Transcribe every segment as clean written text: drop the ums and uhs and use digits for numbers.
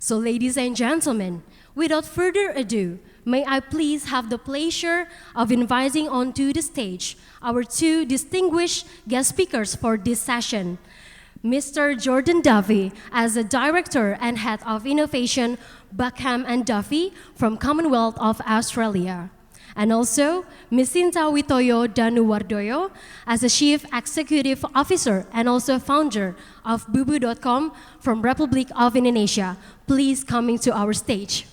So ladies and gentlemen, without further ado, may I please have the pleasure of inviting onto the stage our two distinguished guest speakers for this session. Mr. Jordan Duffy, as the Director and Head of Innovation, Buckham and Duffy from Commonwealth of Australia. And also, Ms. Shinta Witoyo Dhanuwardoyo as the Chief Executive Officer and also founder of bubu.com from Republic of Indonesia. Please coming to our stage.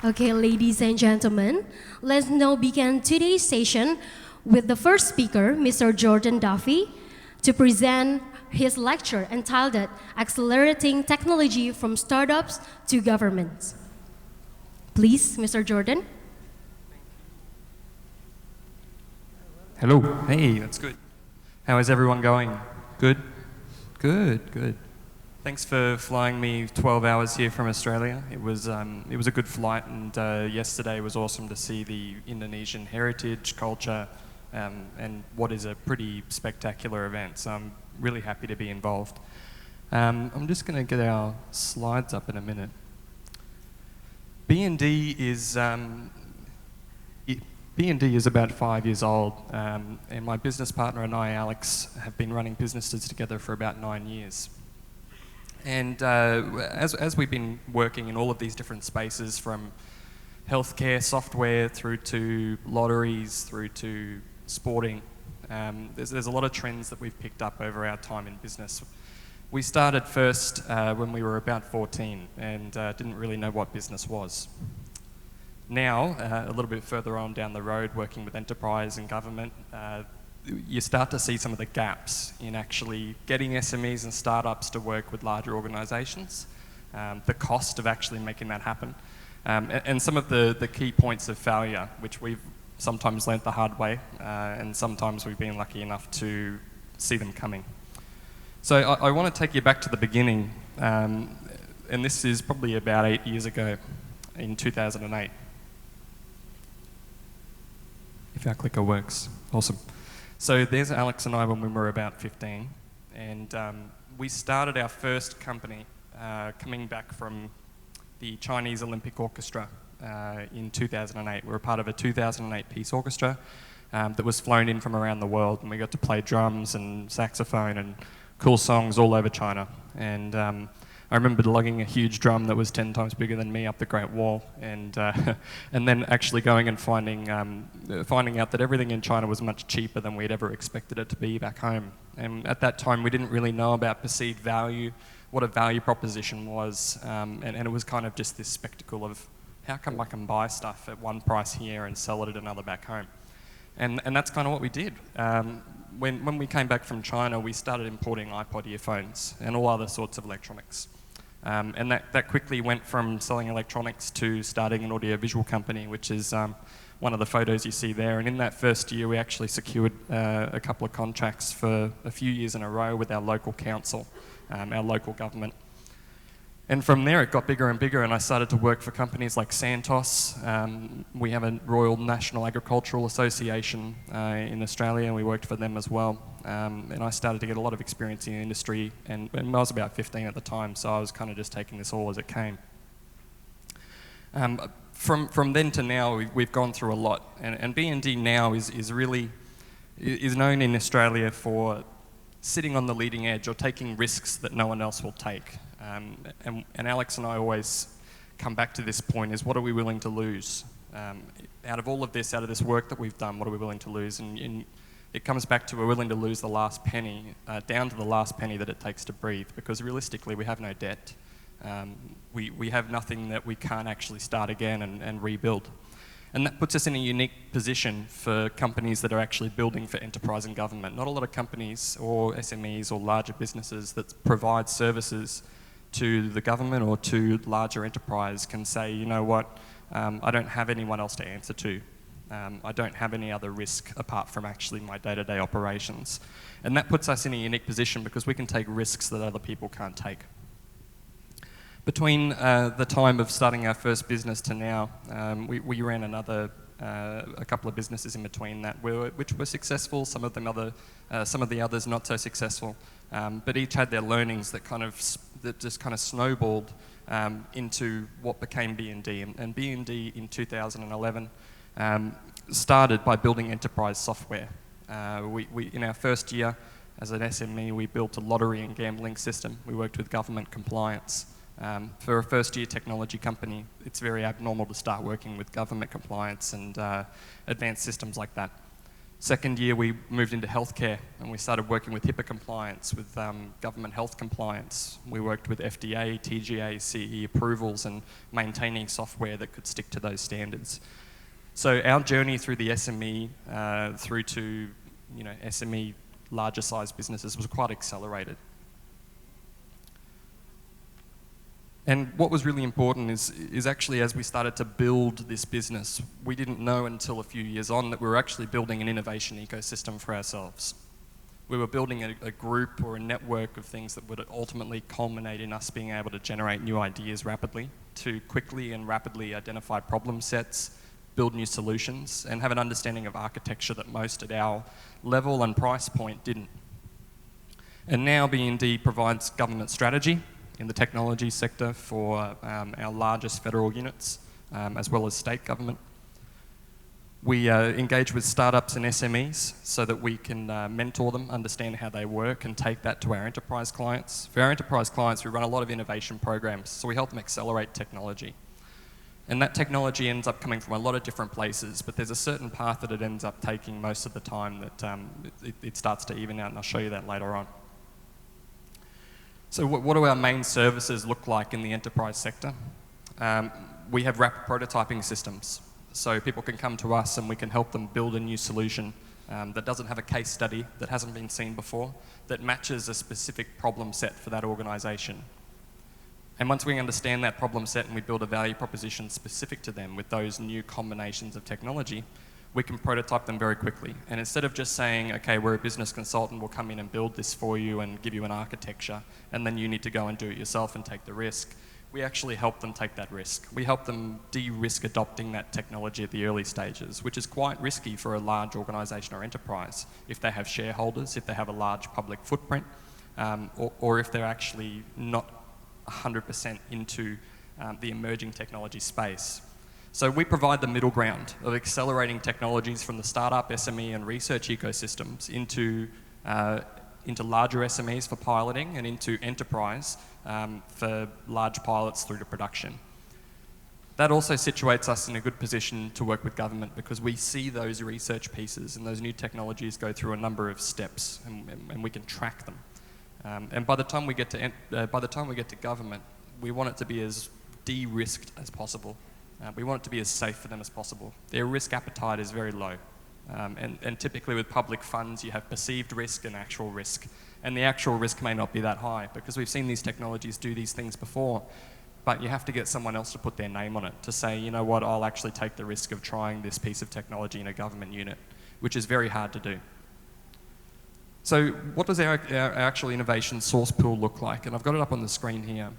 Okay, ladies and gentlemen, let's now begin today's session with the first speaker, Mr. Jordan Duffy, to present his lecture entitled Accelerating Technology from Startups to Governments. Please, Mr. Jordan. Hello. Hey, that's good. How is everyone going? Good? Good. Thanks for flying me 12 hours here from Australia. It was a good flight, and yesterday was awesome to see the Indonesian heritage, culture, and what is a pretty spectacular event. So I'm really happy to be involved. I'm just going to get our slides up in a minute. B&D is about 5 years old, and my business partner and I, Alex, have been running businesses together for about 9 years. And as we've been working in all of these different spaces, from healthcare, software, through to lotteries, through to sporting, there's a lot of trends that we've picked up over our time in business. We started first when we were about 14 and didn't really know what business was. Now, a little bit further on down the road, working with enterprise and government, you start to see some of the gaps in actually getting SMEs and startups to work with larger organisations, the cost of actually making that happen, and some of the key points of failure, which we've sometimes learnt the hard way, and sometimes we've been lucky enough to see them coming. So I want to take you back to the beginning, and this is probably about 8 years ago, in 2008. If our clicker works, awesome. So there's Alex and I when we were about 15, and we started our first company coming back from the Chinese Olympic Orchestra in 2008. We were part of a 2008 peace orchestra that was flown in from around the world, and we got to play drums and saxophone and cool songs all over China. And I remember lugging a huge drum that was 10 times bigger than me up the Great Wall, and then actually going and finding out that everything in China was much cheaper than we'd ever expected it to be back home. And at that time, we didn't really know about perceived value, what a value proposition was, and it was kind of just this spectacle of how come I can buy stuff at one price here and sell it at another back home. And that's kind of what we did. When we came back from China, we started importing iPod earphones and all other sorts of electronics. And that quickly went from selling electronics to starting an audiovisual company, which is one of the photos you see there. And in that first year, we actually secured a couple of contracts for a few years in a row with our local council, our local government. And from there, it got bigger and bigger, and I started to work for companies like Santos. We have a Royal National Agricultural Association in Australia, and we worked for them as well. And I started to get a lot of experience in the industry, and I was about 15 at the time, so I was kind of just taking this all as it came. From then to now, we've gone through a lot, and B&D now is known in Australia for sitting on the leading edge or taking risks that no one else will take. And Alex and I always come back to this point, is what are we willing to lose? Out of all of this, out of this work that we've done, what are we willing to lose? And it comes back to we're willing to lose the last penny, down to the last penny that it takes to breathe, because realistically we have no debt. We have nothing that we can't actually start again and rebuild. And that puts us in a unique position for companies that are actually building for enterprise and government. Not a lot of companies or SMEs or larger businesses that provide services to the government or to larger enterprise can say, you know what, I don't have anyone else to answer to. I don't have any other risk apart from actually my day-to-day operations. And that puts us in a unique position because we can take risks that other people can't take. Between the time of starting our first business to now, we ran a couple of businesses in between that, which were successful. Some of the others not so successful. but each had their learnings that just kind of snowballed into what became B&D. And B&D in 2011 started by building enterprise software. We in our first year as an SME, we built a lottery and gambling system. We worked with government compliance. For a first-year technology company, it's very abnormal to start working with government compliance and advanced systems like that. Second year, we moved into healthcare, and we started working with HIPAA compliance, with government health compliance. We worked with FDA, TGA, CE approvals, and maintaining software that could stick to those standards. So our journey through the SME, through to SME larger sized businesses was quite accelerated. And what was really important is actually as we started to build this business, we didn't know until a few years on that we were actually building an innovation ecosystem for ourselves. We were building a group or a network of things that would ultimately culminate in us being able to generate new ideas rapidly, to quickly and rapidly identify problem sets, build new solutions, and have an understanding of architecture that most at our level and price point didn't. And now B&D provides government strategy in the technology sector for our largest federal units, as well as state government. We engage with startups and SMEs so that we can mentor them, understand how they work, and take that to our enterprise clients. For our enterprise clients, we run a lot of innovation programs, so we help them accelerate technology. And that technology ends up coming from a lot of different places, but there's a certain path that it ends up taking most of the time that it starts to even out, and I'll show you that later on. So what do our main services look like in the enterprise sector? We have rapid prototyping systems. So people can come to us and we can help them build a new solution that doesn't have a case study, that hasn't been seen before, that matches a specific problem set for that organisation. And once we understand that problem set and we build a value proposition specific to them with those new combinations of technology, we can prototype them very quickly. And instead of just saying, okay, we're a business consultant, we'll come in and build this for you and give you an architecture, and then you need to go and do it yourself and take the risk, we actually help them take that risk. We help them de-risk adopting that technology at the early stages, which is quite risky for a large organisation or enterprise if they have shareholders, if they have a large public footprint, or if they're actually not 100% into the emerging technology space. So we provide the middle ground of accelerating technologies from the startup, SME and research ecosystems into larger SMEs for piloting and into enterprise for large pilots through to production. That also situates us in a good position to work with government because we see those research pieces and those new technologies go through a number of steps and we can track them. And by the time we get to government, we want it to be as de-risked as possible. We want it to be as safe for them as possible. Their risk appetite is very low. And typically with public funds, you have perceived risk and actual risk. And the actual risk may not be that high because we've seen these technologies do these things before, but you have to get someone else to put their name on it, to say, you know what, I'll actually take the risk of trying this piece of technology in a government unit, which is very hard to do. So what does our actual innovation source pool look like? And I've got it up on the screen here.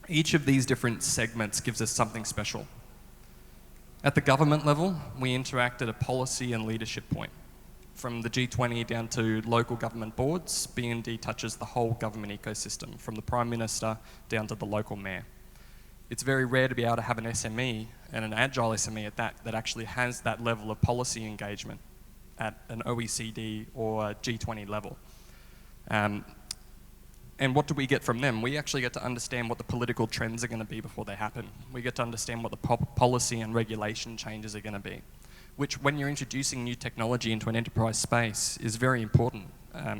Each of these different segments gives us something special. At the government level, we interact at a policy and leadership point. From the G20 down to local government boards, B&D touches the whole government ecosystem, from the Prime Minister down to the local mayor. It's very rare to be able to have an SME, and an agile SME at that actually has that level of policy engagement at an OECD or G20 level. And what do we get from them? We actually get to understand what the political trends are going to be before they happen. We get to understand what the policy and regulation changes are going to be, which when you're introducing new technology into an enterprise space is very important.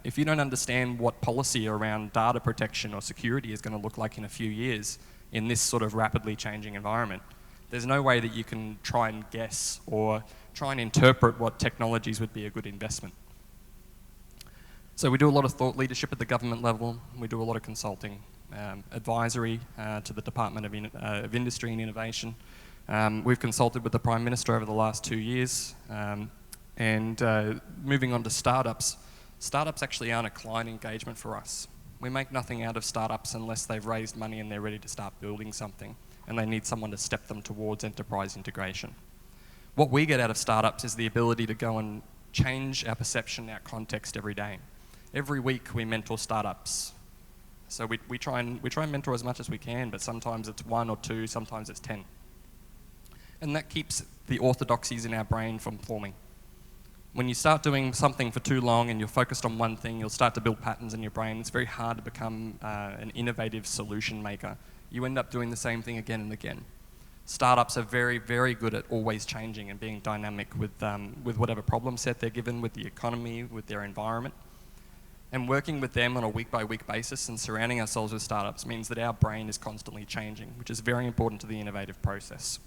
If you don't understand what policy around data protection or security is going to look like in a few years in this sort of rapidly changing environment, there's no way that you can try and guess or try and interpret what technologies would be a good investment. So we do a lot of thought leadership at the government level. We do a lot of consulting, advisory to the Department of Industry and Innovation. We've consulted with the Prime Minister over the last 2 years. And moving on to startups. Startups actually aren't a client engagement for us. We make nothing out of startups unless they've raised money and they're ready to start building something and they need someone to step them towards enterprise integration. What we get out of startups is the ability to go and change our perception, our context every day. Every week we mentor startups. So we try and mentor as much as we can, but sometimes it's 1 or 2, sometimes it's 10. And that keeps the orthodoxies in our brain from forming. When you start doing something for too long and you're focused on one thing, you'll start to build patterns in your brain. It's very hard to become an innovative solution maker. You end up doing the same thing again and again. Startups are very, very good at always changing and being dynamic with whatever problem set they're given, with the economy, with their environment. And working with them on a week-by-week basis and surrounding ourselves with startups means that our brain is constantly changing, which is very important to the innovative process.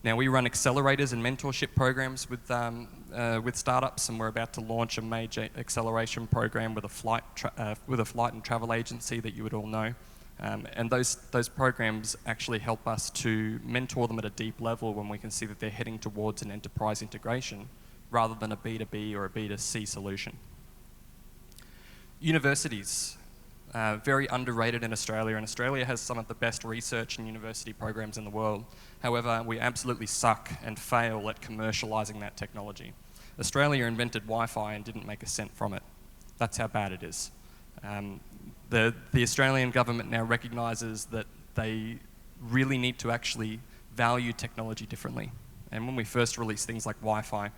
Now, we run accelerators and mentorship programs with startups, and we're about to launch a major acceleration program with a flight and travel agency that you would all know. And those programs actually help us to mentor them at a deep level when we can see that they're heading towards an enterprise integration rather than a B2B or a B2C solution. Universities, very underrated in Australia, and Australia has some of the best research and university programs in the world. However, we absolutely suck and fail at commercialising that technology. Australia invented Wi-Fi and didn't make a cent from it. That's how bad it is. The Australian government now recognises that they really need to actually value technology differently. And when we first released things like Wi-Fi,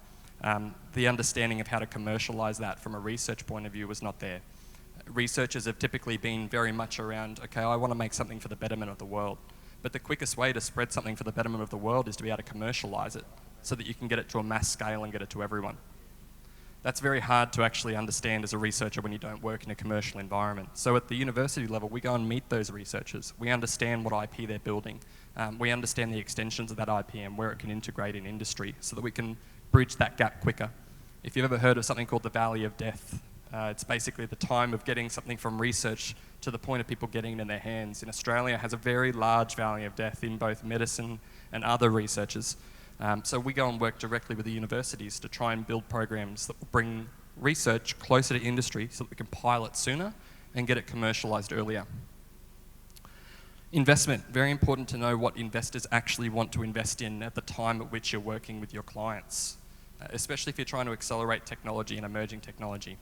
the understanding of how to commercialise that from a research point of view was not there. Researchers have typically been very much around, okay, I want to make something for the betterment of the world. But the quickest way to spread something for the betterment of the world is to be able to commercialise it so that you can get it to a mass scale and get it to everyone. That's very hard to actually understand as a researcher when you don't work in a commercial environment. So at the university level, we go and meet those researchers. We understand what IP they're building. We understand the extensions of that IP and where it can integrate in industry so that we can bridge that gap quicker. If you've ever heard of something called the Valley of Death, it's basically the time of getting something from research to the point of people getting it in their hands. In Australia, it has a very large valley of death in both medicine and other researchers. So we go and work directly with the universities to try and build programs that will bring research closer to industry so that we can pilot sooner and get it commercialised earlier. Investment, very important to know what investors actually want to invest in at the time at which you're working with your clients, especially if you're trying to accelerate technology and emerging technology.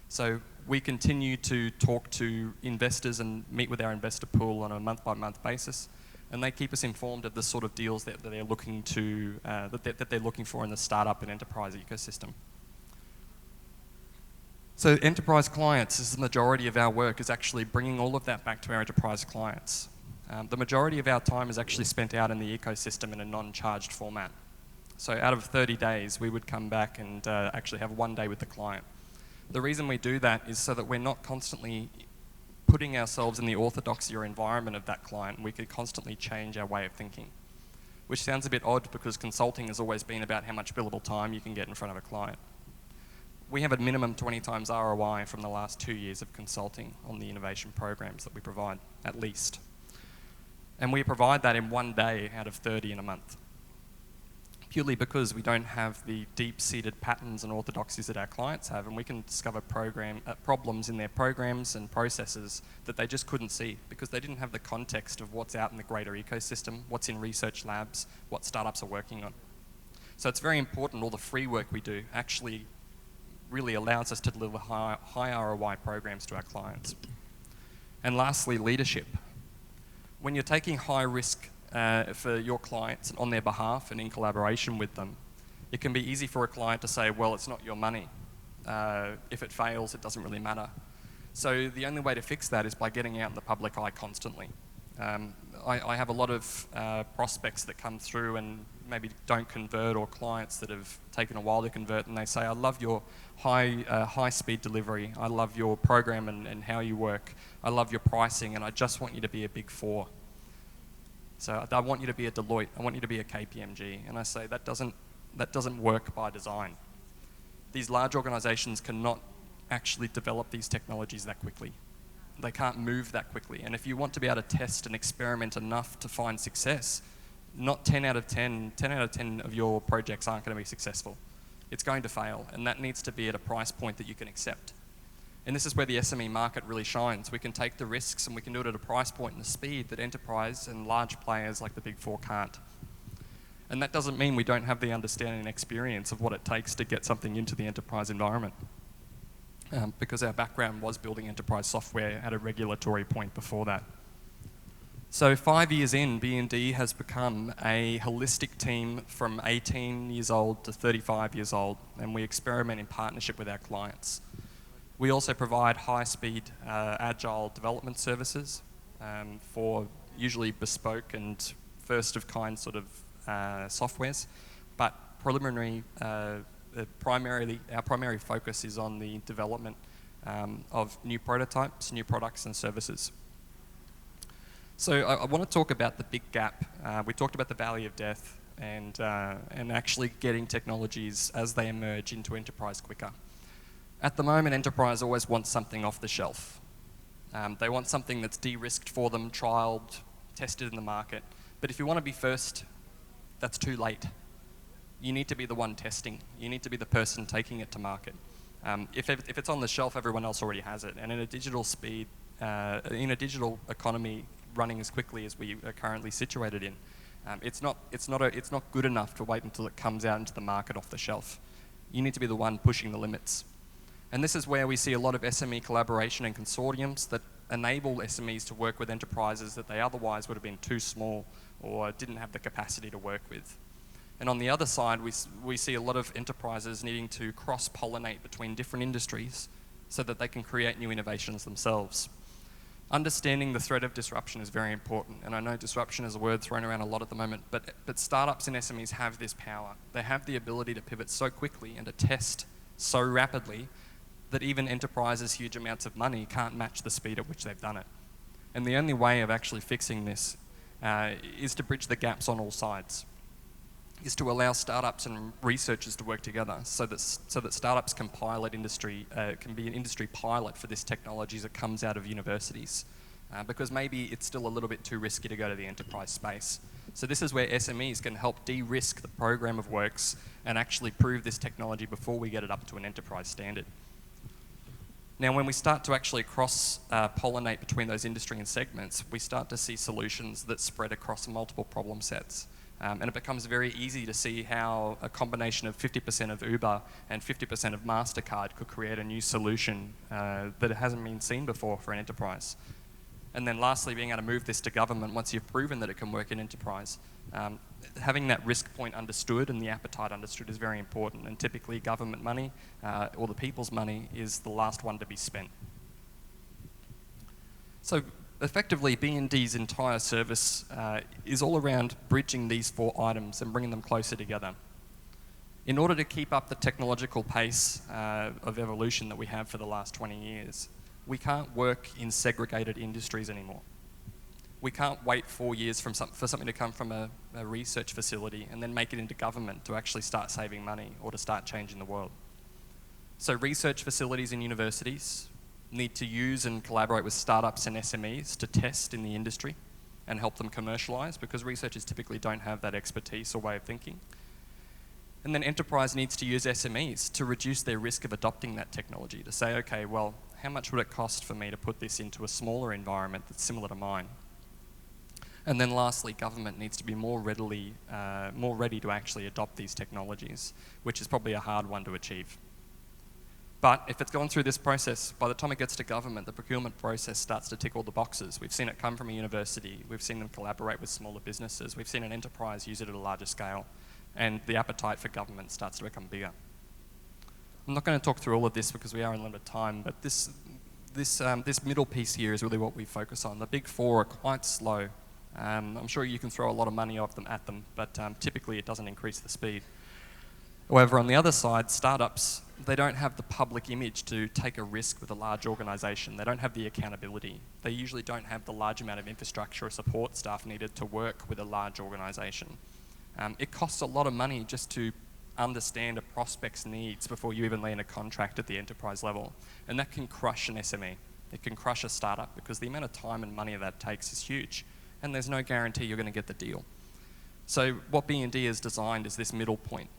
So we continue to talk to investors and meet with our investor pool on a month-by-month basis, and they keep us informed of the sort of deals that they're looking to that they're looking for in the startup and enterprise ecosystem. So enterprise clients is the majority of our work, is actually bringing all of that back to our enterprise clients. The majority of our time is actually spent out in the ecosystem in a non-charged format. So out of 30 days, we would come back and actually have 1 day with the client. The reason we do that is so that we're not constantly putting ourselves in the orthodoxy or environment of that client. We could constantly change our way of thinking, which sounds a bit odd because consulting has always been about how much billable time you can get in front of a client. We have a minimum 20 times ROI from the last 2 years of consulting on the innovation programs that we provide, at least. And we provide that in 1 day out of 30 in a month, purely because we don't have the deep-seated patterns and orthodoxies that our clients have, and we can discover problems in their programs and processes that they just couldn't see because they didn't have the context of what's out in the greater ecosystem, what's in research labs, what startups are working on. So it's very important all the free work we do actually really allows us to deliver high ROI programs to our clients. And lastly, leadership. When you're taking high risk for your clients and on their behalf and in collaboration with them, it can be easy for a client to say, well, it's not your money. If it fails, it doesn't really matter. So the only way to fix that is by getting out in the public eye constantly. I have a lot of prospects that come through and maybe don't convert, or clients that have taken a while to convert, and they say, I love your high-speed delivery. I love your program and how you work. I love your pricing, and I just want you to be a Big Four. So I want you to be a Deloitte. I want you to be a KPMG. And I say that doesn't work by design. These large organisations cannot actually develop these technologies that quickly. They can't move that quickly. And if you want to be able to test and experiment enough to find success, not 10 out of 10 of your projects aren't going to be successful. It's going to fail, and that needs to be at a price point that you can accept. And this is where the SME market really shines. We can take the risks and we can do it at a price point and a speed that enterprise and large players like the Big Four can't. And that doesn't mean we don't have the understanding and experience of what it takes to get something into the enterprise environment. because our background was building enterprise software at a regulatory point before that. So 5 years in, B&D has become a holistic team from 18 years old to 35 years old, and we experiment in partnership with our clients. We also provide high-speed, agile development services for usually bespoke and first-of-kind sort of softwares, but our primary focus is on the development of new prototypes, new products and services. So I want to talk about the big gap. We talked about the valley of death and actually getting technologies as they emerge into enterprise quicker. At the moment, enterprise always wants something off the shelf. They want something that's de-risked for them, trialed, tested in the market. But if you want to be first, that's too late. You need to be the one testing. You need to be the person taking it to market. If it's on the shelf, everyone else already has it. And in a digital economy running as quickly as we are currently situated in, it's not good enough to wait until it comes out into the market off the shelf. You need to be the one pushing the limits. And this is where we see a lot of SME collaboration and consortiums that enable SMEs to work with enterprises that they otherwise would have been too small or didn't have the capacity to work with. And on the other side, we see a lot of enterprises needing to cross-pollinate between different industries so that they can create new innovations themselves. Understanding the threat of disruption is very important, and I know disruption is a word thrown around a lot at the moment, but startups and SMEs have this power. They have the ability to pivot so quickly and to test so rapidly that even enterprises' huge amounts of money can't match the speed at which they've done it. And the only way of actually fixing this is to bridge the gaps on all sides, is to allow startups and researchers to work together so that startups can can be an industry pilot for this technology as it comes out of universities. Because maybe it's still a little bit too risky to go to the enterprise space. So this is where SMEs can help de-risk the program of works and actually prove this technology before we get it up to an enterprise standard. Now, when we start to actually cross-pollinate between those industry and segments, we start to see solutions that spread across multiple problem sets. And it becomes very easy to see how a combination of 50% of Uber and 50% of MasterCard could create a new solution that hasn't been seen before for an enterprise. And then lastly, being able to move this to government once you've proven that it can work in enterprise. Having that risk point understood and the appetite understood is very important. And typically government money or the people's money is the last one to be spent. So effectively, B&D's entire service is all around bridging these 4 items and bringing them closer together. In order to keep up the technological pace of evolution that we have for the last 20 years, we can't work in segregated industries anymore. We can't wait 4 years for something to come from a research facility and then make it into government to actually start saving money or to start changing the world. So research facilities in universities need to use and collaborate with startups and SMEs to test in the industry and help them commercialise, because researchers typically don't have that expertise or way of thinking. And then enterprise needs to use SMEs to reduce their risk of adopting that technology, to say, okay, well, how much would it cost for me to put this into a smaller environment that's similar to mine? And then lastly, government needs to be more ready to actually adopt these technologies, which is probably a hard one to achieve. But if it's gone through this process, by the time it gets to government, the procurement process starts to tick all the boxes. We've seen it come from a university. We've seen them collaborate with smaller businesses. We've seen an enterprise use it at a larger scale. And the appetite for government starts to become bigger. I'm not going to talk through all of this because we are in limited time, but this middle piece here is really what we focus on. The big 4 are quite slow. I'm sure you can throw a lot of money at them, but typically it doesn't increase the speed. However, on the other side, startups, they don't have the public image to take a risk with a large organisation. They don't have the accountability. They usually don't have the large amount of infrastructure or support staff needed to work with a large organisation. It costs a lot of money just to understand a prospect's needs before you even land a contract at the enterprise level. And that can crush an SME. It can crush a startup because the amount of time and money that takes is huge. And there's no guarantee you're going to get the deal. So what B&D has designed is this middle point,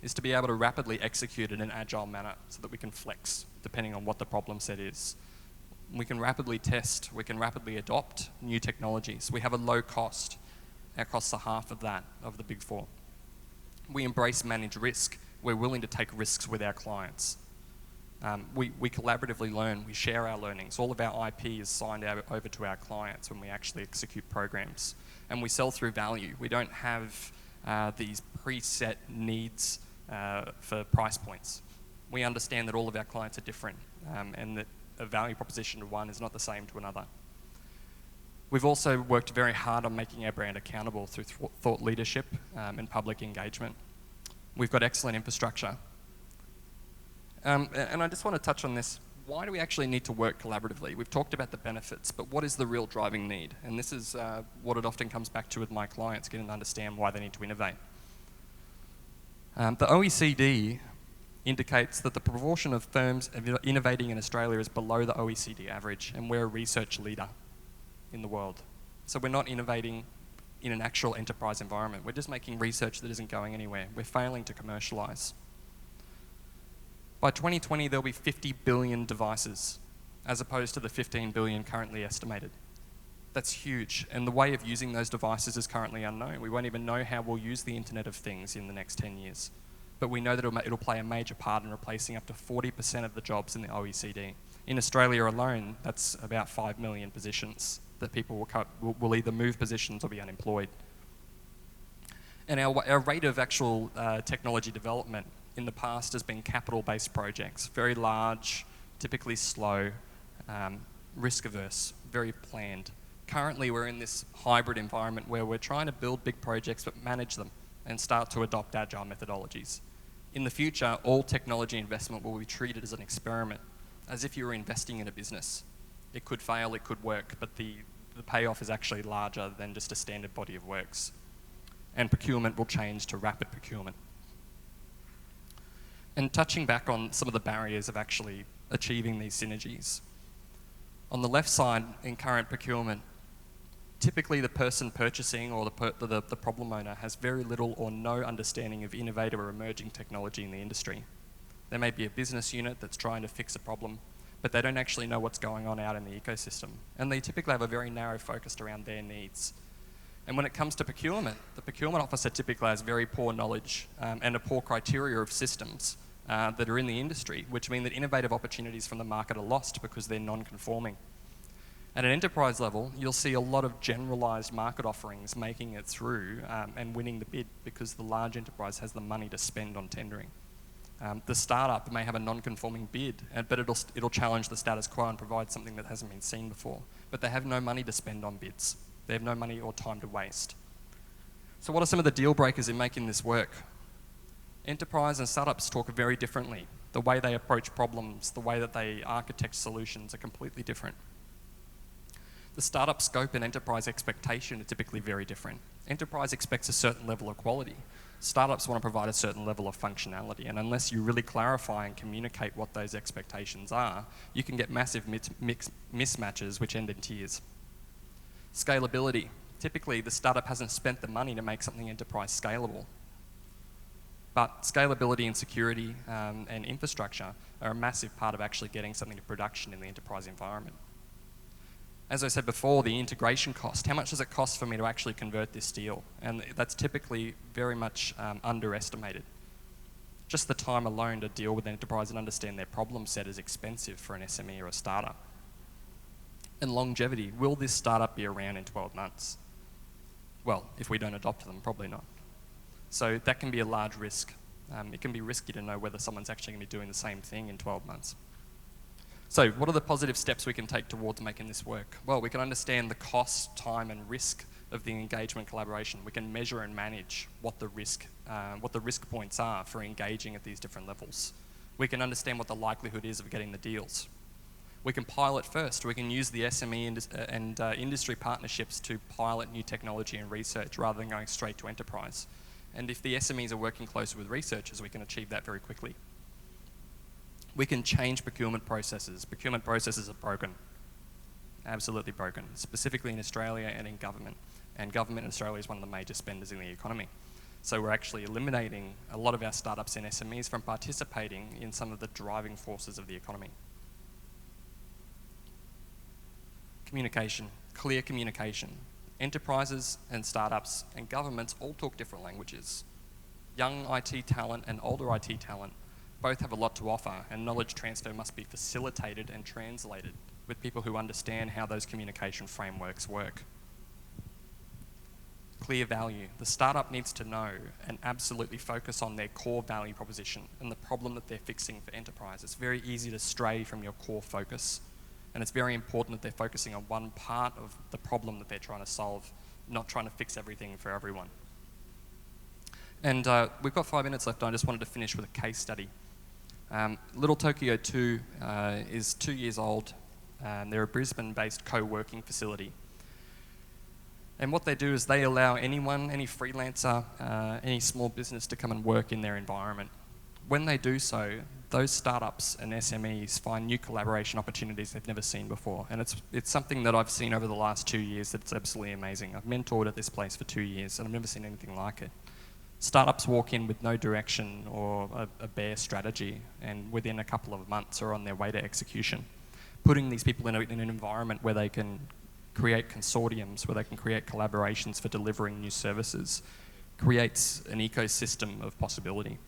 is to be able to rapidly execute in an agile manner so that we can flex depending on what the problem set is. We can rapidly test, we can rapidly adopt new technologies. We have a low cost. Our costs are half of that, of the big 4. We embrace managed risk. We're willing to take risks with our clients. We collaboratively learn, we share our learnings. All of our IP is signed over to our clients when we actually execute programs. And we sell through value. We don't have these preset needs for price points. We understand that all of our clients are different and that a value proposition to one is not the same to another. We've also worked very hard on making our brand accountable through thought leadership and public engagement. We've got excellent infrastructure. And I just want to touch on this. Why do we actually need to work collaboratively? We've talked about the benefits, but what is the real driving need? And this is what it often comes back to with my clients, getting to understand why they need to innovate. The OECD indicates that the proportion of firms innovating in Australia is below the OECD average, and we're a research leader in the world. So we're not innovating in an actual enterprise environment. We're just making research that isn't going anywhere. We're failing to commercialise. By 2020, there'll be 50 billion devices, as opposed to the 15 billion currently estimated. That's huge, and the way of using those devices is currently unknown. We won't even know how we'll use the Internet of Things in the next 10 years. But we know that it'll play a major part in replacing up to 40% of the jobs in the OECD. In Australia alone, that's about 5 million positions that people will either move positions or be unemployed. And our rate of actual technology development in the past has been capital-based projects, very large, typically slow, risk-averse, very planned. Currently, we're in this hybrid environment where we're trying to build big projects but manage them and start to adopt agile methodologies. In the future, all technology investment will be treated as an experiment, as if you were investing in a business. It could fail, it could work, but the payoff is actually larger than just a standard body of works. And procurement will change to rapid procurement. And touching back on some of the barriers of actually achieving these synergies. On the left side, in current procurement, typically the person purchasing or the problem owner has very little or no understanding of innovative or emerging technology in the industry. There may be a business unit that's trying to fix a problem, but they don't actually know what's going on out in the ecosystem. And they typically have a very narrow focus around their needs. And when it comes to procurement, the procurement officer typically has very poor knowledge and a poor criteria of systems that are in the industry, which mean that innovative opportunities from the market are lost because they're non-conforming. At an enterprise level, you'll see a lot of generalised market offerings making it through and winning the bid because the large enterprise has the money to spend on tendering. The startup may have a non-conforming bid, but it'll challenge the status quo and provide something that hasn't been seen before. But they have no money to spend on bids. They have no money or time to waste. So what are some of the deal breakers in making this work? Enterprise and startups talk very differently. The way they approach problems, the way that they architect solutions are completely different. The startup scope and enterprise expectation are typically very different. Enterprise expects a certain level of quality. Startups want to provide a certain level of functionality, and unless you really clarify and communicate what those expectations are, you can get massive mismatches which end in tears. Scalability. Typically, the startup hasn't spent the money to make something enterprise scalable. But scalability and security and infrastructure are a massive part of actually getting something to production in the enterprise environment. As I said before, the integration cost. How much does it cost for me to actually convert this deal? And that's typically very much underestimated. Just the time alone to deal with an enterprise and understand their problem set is expensive for an SME or a startup. And longevity. Will this startup be around in 12 months? Well, if we don't adopt them, probably not. So that can be a large risk. It can be risky to know whether someone's actually going to be doing the same thing in 12 months. So what are the positive steps we can take towards making this work? Well, we can understand the cost, time and risk of the engagement collaboration. We can measure and manage what the risk points are for engaging at these different levels. We can understand what the likelihood is of getting the deals. We can pilot first. We can use the SME and industry partnerships to pilot new technology and research rather than going straight to enterprise. And if the SMEs are working closer with researchers, we can achieve that very quickly. We can change procurement processes. Procurement processes are broken, absolutely broken, specifically in Australia and in government. And government in Australia is one of the major spenders in the economy. So we're actually eliminating a lot of our startups and SMEs from participating in some of the driving forces of the economy. Communication, clear communication. Enterprises and startups and governments all talk different languages. Young IT talent and older IT talent Both have a lot to offer, and knowledge transfer must be facilitated and translated with people who understand how those communication frameworks work. Clear value. The startup needs to know and absolutely focus on their core value proposition and the problem that they're fixing for enterprise. It's very easy to stray from your core focus, and it's very important that they're focusing on one part of the problem that they're trying to solve, not trying to fix everything for everyone. And we've got 5 minutes left. I just wanted to finish with a case study. Little Tokyo 2 is 2 years old. They're a Brisbane-based co-working facility. And what they do is they allow anyone, any freelancer, any small business to come and work in their environment. When they do so, those startups and SMEs find new collaboration opportunities they've never seen before. And it's something that I've seen over the last 2 years that's absolutely amazing. I've mentored at this place for 2 years and I've never seen anything like it. Startups walk in with no direction or a bare strategy, and within a couple of months are on their way to execution. Putting these people in an environment where they can create consortiums, where they can create collaborations for delivering new services, creates an ecosystem of possibility.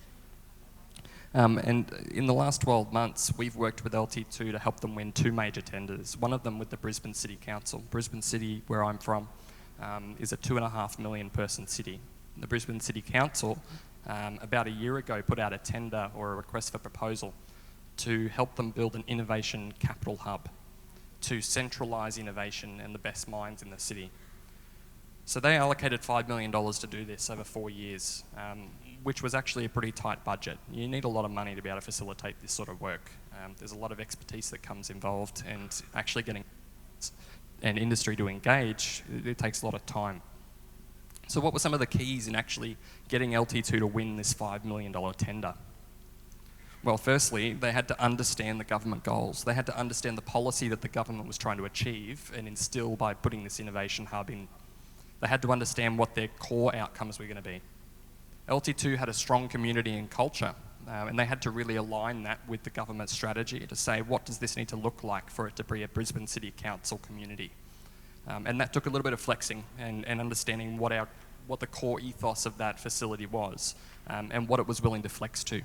And in the last 12 months, we've worked with LT2 to help them win 2 major tenders. One of them with the Brisbane City Council. Brisbane City, where I'm from, is a 2.5 million person city. The Brisbane City Council, about a year ago, put out a tender or a request for proposal to help them build an innovation capital hub to centralise innovation and the best minds in the city. So they allocated $5 million to do this over 4 years, which was actually a pretty tight budget. You need a lot of money to be able to facilitate this sort of work. There's a lot of expertise that comes involved, and actually getting an industry to engage, it takes a lot of time. So what were some of the keys in actually getting LT2 to win this $5 million tender? Well, firstly, they had to understand the government goals. They had to understand the policy that the government was trying to achieve and instill by putting this innovation hub in. They had to understand what their core outcomes were going to be. LT2 had a strong community and culture, and they had to really align that with the government strategy to say, what does this need to look like for it to be a Brisbane City Council community? And that took a little bit of flexing and understanding what the core ethos of that facility was, and what it was willing to flex to.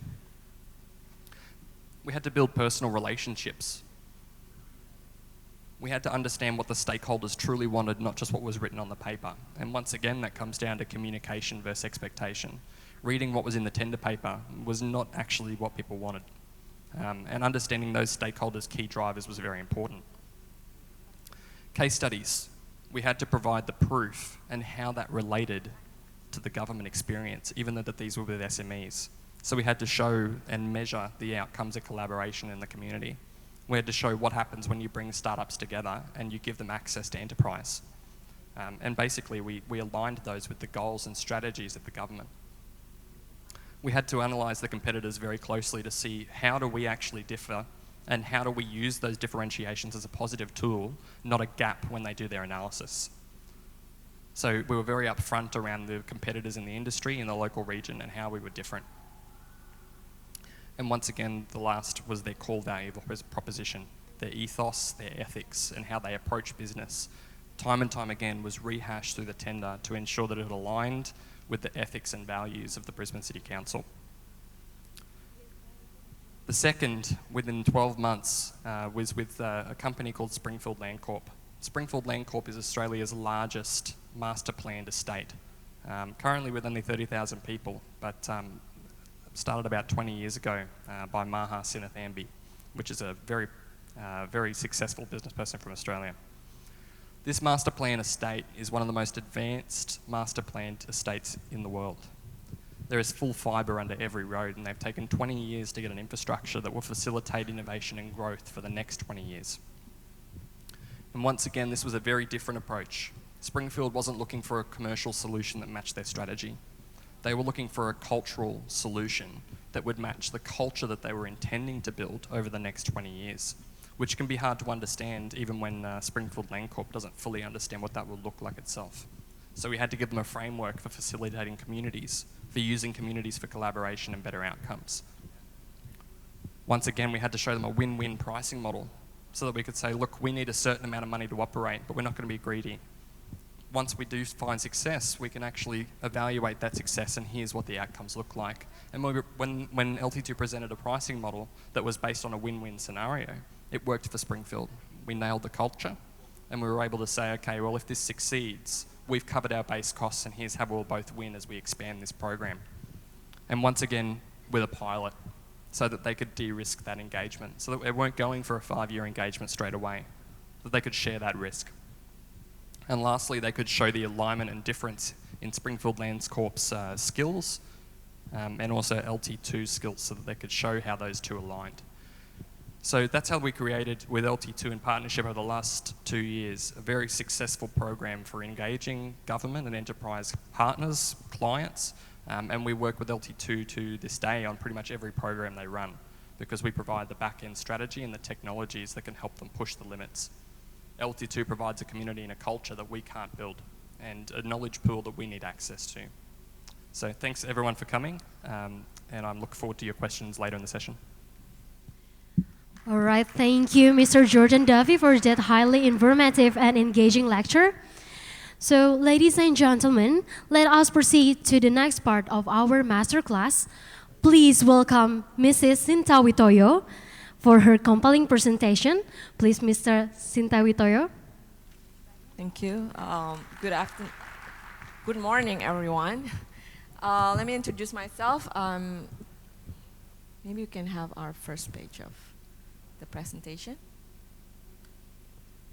We had to build personal relationships. We had to understand what the stakeholders truly wanted, not just what was written on the paper. And once again, that comes down to communication versus expectation. Reading what was in the tender paper was not actually what people wanted. And understanding those stakeholders' key drivers was very important. Case studies. We had to provide the proof and how that related to the government experience, even though that these were with SMEs. So we had to show and measure the outcomes of collaboration in the community. We had to show what happens when you bring startups together and you give them access to enterprise. And basically, we aligned those with the goals and strategies of the government. We had to analyse the competitors very closely to see how do we actually differ and how do we use those differentiations as a positive tool, not a gap when they do their analysis. So we were very upfront around the competitors in the industry, in the local region, and how we were different. And once again, the last was their core value proposition, their ethos, their ethics, and how they approach business. Time and time again was rehashed through the tender to ensure that it aligned with the ethics and values of the Brisbane City Council. The second, within 12 months, was with a company called Springfield Land Corp. Springfield Land Corp is Australia's largest master planned estate, currently with only 30,000 people, but started about 20 years ago by Maha Sinathambi, which is a very successful business person from Australia. This master plan estate is one of the most advanced master planned estates in the world. There is full fibre under every road, and they've taken 20 years to get an infrastructure that will facilitate innovation and growth for the next 20 years. And once again, this was a very different approach. Springfield wasn't looking for a commercial solution that matched their strategy. They were looking for a cultural solution that would match the culture that they were intending to build over the next 20 years, which can be hard to understand even when Springfield Land Corp doesn't fully understand what that will look like itself. So we had to give them a framework for facilitating communities, for using communities for collaboration and better outcomes. Once again, we had to show them a win-win pricing model so that we could say, look, we need a certain amount of money to operate, but we're not going to be greedy. once we do find success, we can actually evaluate that success, and here's what the outcomes look like. And when LT2 presented a pricing model that was based on a win-win scenario, it worked for Springfield. We nailed the culture, and we were able to say, okay, well, if this succeeds, we've covered our base costs, and here's how we'll both win as we expand this program. And once again, with a pilot, so that they could de-risk that engagement, so that they weren't going for a 5-year engagement straight away, that they could share that risk. And lastly, they could show the alignment and difference in Springfield Lands Corp's skills and also LT2 skills, so that they could show how those two aligned. So that's how we created, with LT2 in partnership over the last 2 years, a very successful program for engaging government and enterprise partners, clients, and we work with LT2 to this day on pretty much every program they run, because we provide the back-end strategy and the technologies that can help them push the limits. LT2 provides a community and a culture that we can't build, and a knowledge pool that we need access to. So thanks everyone for coming, and I'm looking forward to your questions later in the session. All right, thank you, Mr. Jordan Duffy, for that highly informative and engaging lecture. So, ladies and gentlemen, let us proceed to the next part of our masterclass. Please welcome Mrs. Shinta Witoyo for her compelling presentation. Please, Mr. Shinta Witoyo. Thank you. Good morning, everyone. Let me introduce myself. Maybe you can have our first page of the presentation.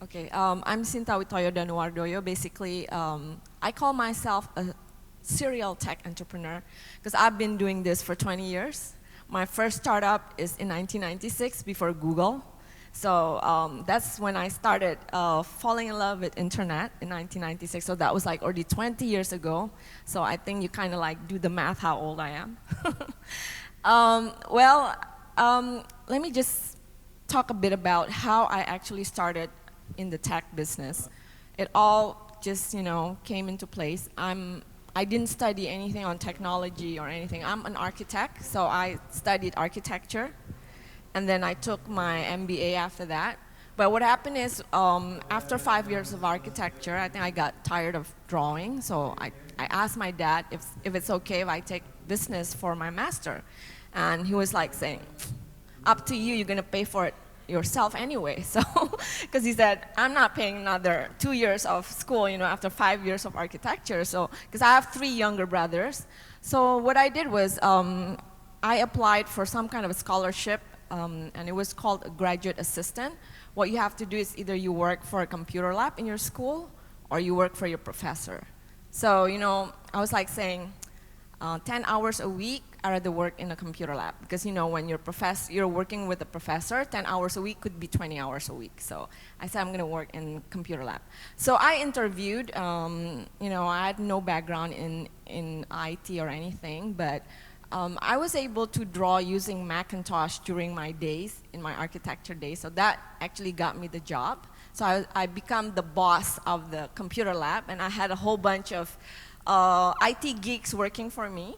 Okay, I'm Shinta Witoyo Dhanuwardoyo. Basically, I call myself a serial tech entrepreneur because I've been doing this for 20 years. My first startup is in 1996 before Google. So that's when I started falling in love with internet in 1996. So that was like already 20 years ago. So I think you kind of like do the math how old I am. Let me just talk a bit about how I actually started in the tech business. It all just, came into place. I didn't study anything on technology or anything. I'm an architect, so I studied architecture, and then I took my MBA after that. But what happened is, after 5 years of architecture, I think I got tired of drawing, so I asked my dad if it's okay if I take business for my master. And he was like saying, up to you, you're gonna pay for it yourself anyway. So, because he said, I'm not paying another 2 years of school, after 5 years of architecture. So, because I have 3 younger brothers. So what I did was, I applied for some kind of a scholarship, and it was called a graduate assistant. What you have to do is either you work for a computer lab in your school, or you work for your professor. So, I was like saying, 10 hours a week, I rather work in a computer lab, because when you're working with a professor, 10 hours a week could be 20 hours a week. So I said I'm going to work in computer lab. So I interviewed. I had no background in IT or anything, but I was able to draw using Macintosh during my days, in my architecture days. So that actually got me the job. So I became the boss of the computer lab, and I had a whole bunch of IT geeks working for me.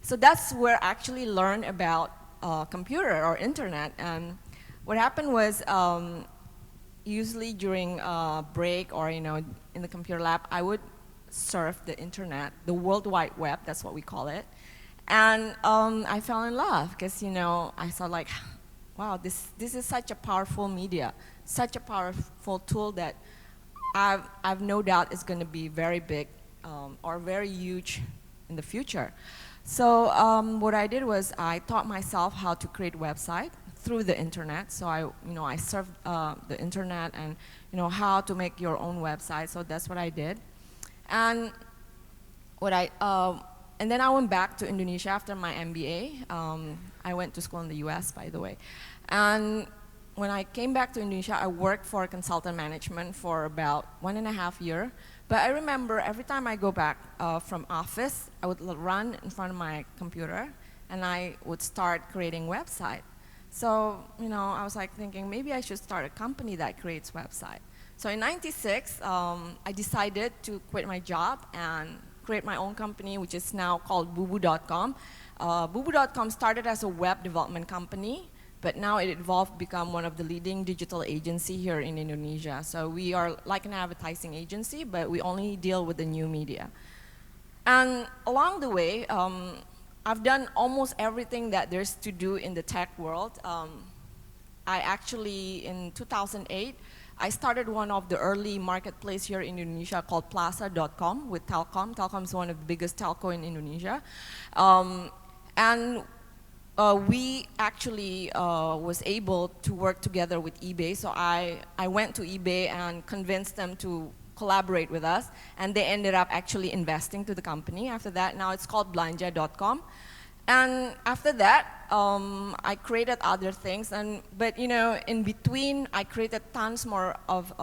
So that's where I actually learned about computer or internet. And what happened was, usually during break or in the computer lab, I would surf the internet, the World Wide Web, that's what we call it. And I fell in love because I saw like, wow, this is such a powerful media, such a powerful tool that I've no doubt is going to be very big or very huge in the future. So what I did was I taught myself how to create a website through the internet. So I surfed the internet and how to make your own website. So that's what I did. And and then I went back to Indonesia after my MBA. I went to school in the US, by the way. And when I came back to Indonesia, I worked for consultant management for about 1.5 years. But I remember every time I go back from office, I would run in front of my computer, and I would start creating website. So, I was like thinking, maybe I should start a company that creates website. So in '96, I decided to quit my job and create my own company, which is now called bubu.com. Bubu.com started as a web development company, but now it evolved, become one of the leading digital agency here in Indonesia. So we are like an advertising agency, but we only deal with the new media. And along the way, I've done almost everything that there's to do in the tech world. I actually, in 2008, I started one of the early marketplace here in Indonesia called Plaza.com with Telkom. Telkom is one of the biggest telco in Indonesia. We actually was able to work together with eBay. So I went to eBay and convinced them to collaborate with us, and they ended up actually investing to the company. After that, now it's called Belanja.com. And after that, I created other things, but you know, in between, I created tons more of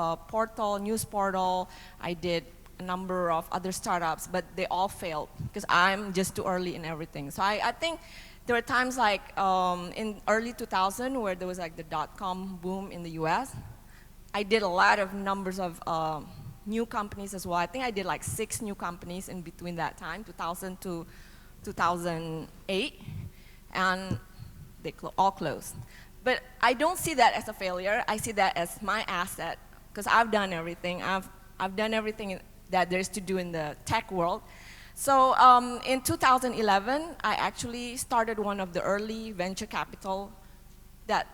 news portal. I did a number of other startups, but they all failed because I'm just too early in everything. So I think there were times like in early 2000 where there was like the .com boom in the US. I did a lot of numbers of new companies as well. I think I did like 6 new companies in between that time, 2000 to 2008, and they all closed. But I don't see that as a failure. I see that as my asset, because I've done everything. I've done everything that there's to do in the tech world. So in 2011, I actually started one of the early venture capital that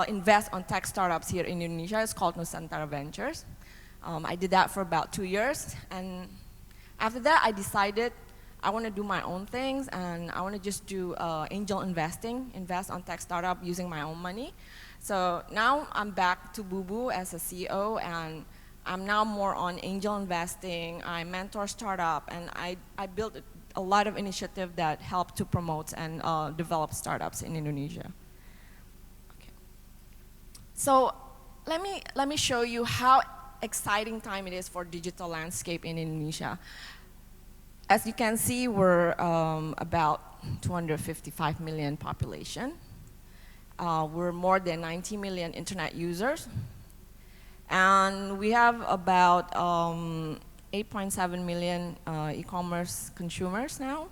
invests on tech startups here in Indonesia. It's called Nusantara Ventures. I did that for about 2 years, and after that, I decided I want to do my own things, and I want to just do angel investing, invest on tech startup using my own money. So now I'm back to Boo as a CEO, and I'm now more on angel investing. I mentor startup, and I built a lot of initiative that help to promote and develop startups in Indonesia. Okay. So let me show you how exciting time it is for digital landscape in Indonesia. As you can see, we're about 255 million population. We're more than 90 million internet users. And we have about 8.7 million e-commerce consumers now,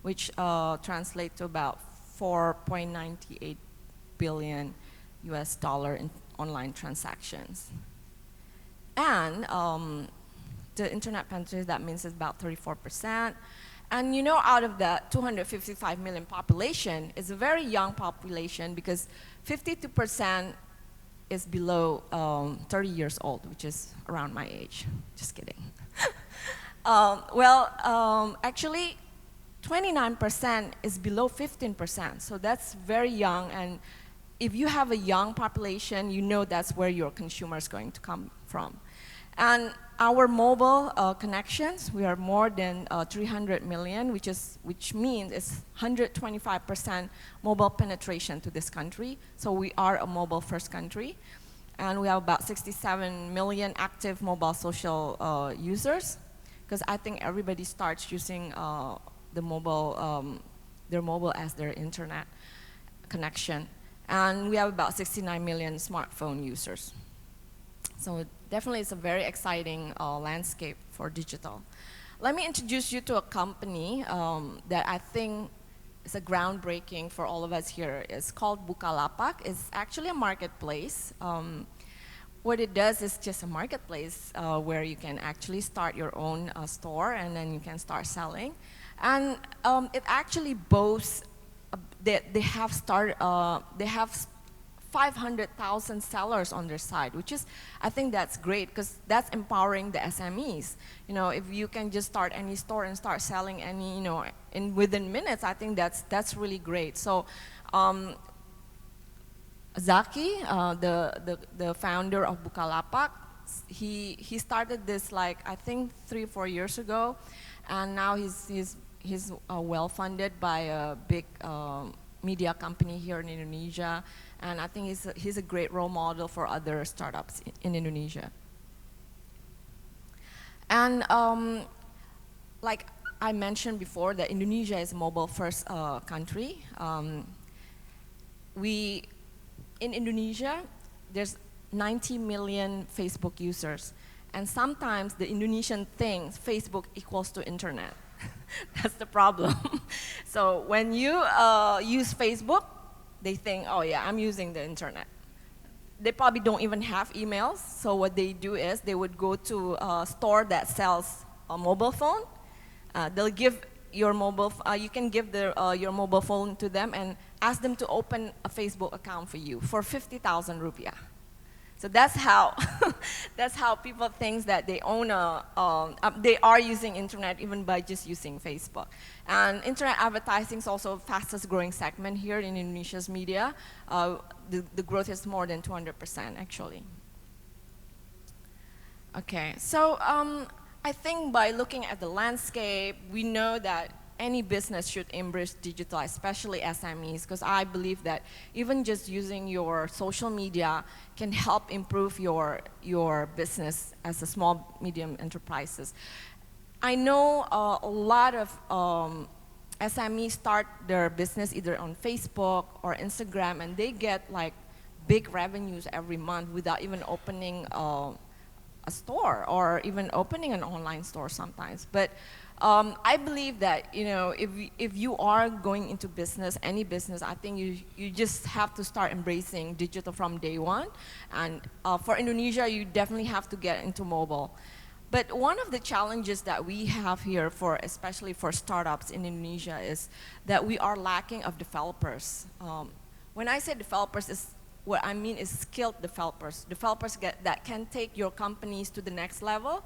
which translate to about 4.98 billion US dollar in online transactions. And the internet penetration, that means it's about 34%. And you know, out of that 255 million population, it's a very young population because 52% is below 30 years old, which is around my age. Just kidding. Actually, 29% is below 15%, so that's very young. And if you have a young population, you know that's where your consumer is going to come from. And our mobile connections, we are more than 300 million, which means it's 125% mobile penetration to this country. So we are a mobile-first country. And we have about 67 million active mobile social users, because I think everybody starts using their mobile as their internet connection. And we have about 69 million smartphone users. So definitely it's a very exciting landscape for digital. Let me introduce you to a company that I think is a groundbreaking for all of us here. It's called Bukalapak. It's actually a marketplace. What it does is just a marketplace where you can actually start your own store, and then you can start selling. And it actually boasts that they have 500,000 sellers on their side, which is, I think that's great, because that's empowering the SMEs. You know, if you can just start any store and start selling any, you know, within minutes, I think that's really great. So, Zaki, the founder of Bukalapak, he started this like I think 3 or 4 years ago, and now he's well funded by a big media company here in Indonesia, and I think he's a great role model for other startups in Indonesia. And like I mentioned before, that Indonesia is a mobile-first country. In Indonesia, there's 90 million Facebook users, and sometimes the Indonesian thinks Facebook equals to internet. That's the problem. So when you use Facebook, They think, oh yeah, I'm using the internet. They probably don't even have emails, so what they do is they would go to a store that sells a mobile phone. They'll give your mobile, you can give your mobile phone to them and ask them to open a Facebook account for you for 50,000 rupiah. So that's how, that's how people think that they own they are using internet even by just using Facebook. And internet advertising is also the fastest growing segment here in Indonesia's media. The growth is more than 200% actually. Okay, so I think by looking at the landscape, we know that any business should embrace digital, especially SMEs, because I believe that even just using your social media can help improve your business as a small, medium enterprises. I know a lot of SMEs start their business either on Facebook or Instagram, and they get like big revenues every month without even opening a store or even opening an online store sometimes. But I believe that, you know, if you are going into business, any business, I think you just have to start embracing digital from day one. And for Indonesia, you definitely have to get into mobile. But one of the challenges that we have here, especially for startups in Indonesia, is that we are lacking of developers. When I say developers, what I mean is skilled developers. Developers that can take your companies to the next level.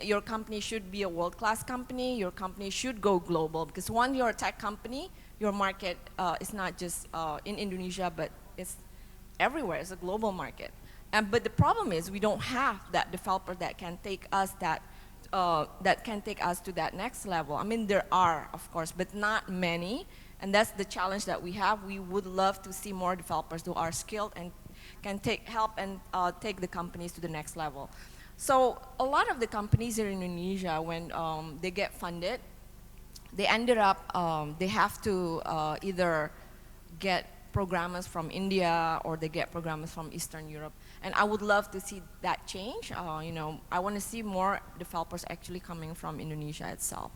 Your company should be a world-class company. Your company should go global, because once you're a tech company, your market is not just in Indonesia, but it's everywhere. It's a global market. But the problem is we don't have that developer that can take us to that next level. I mean, there are, of course, but not many. And that's the challenge that we have. We would love to see more developers who are skilled and can help and take the companies to the next level. So a lot of the companies here in Indonesia, when they get funded, they ended up, they have to either get programmers from India or they get programmers from Eastern Europe. And I would love to see that change. You know, I want to see more developers actually coming from Indonesia itself.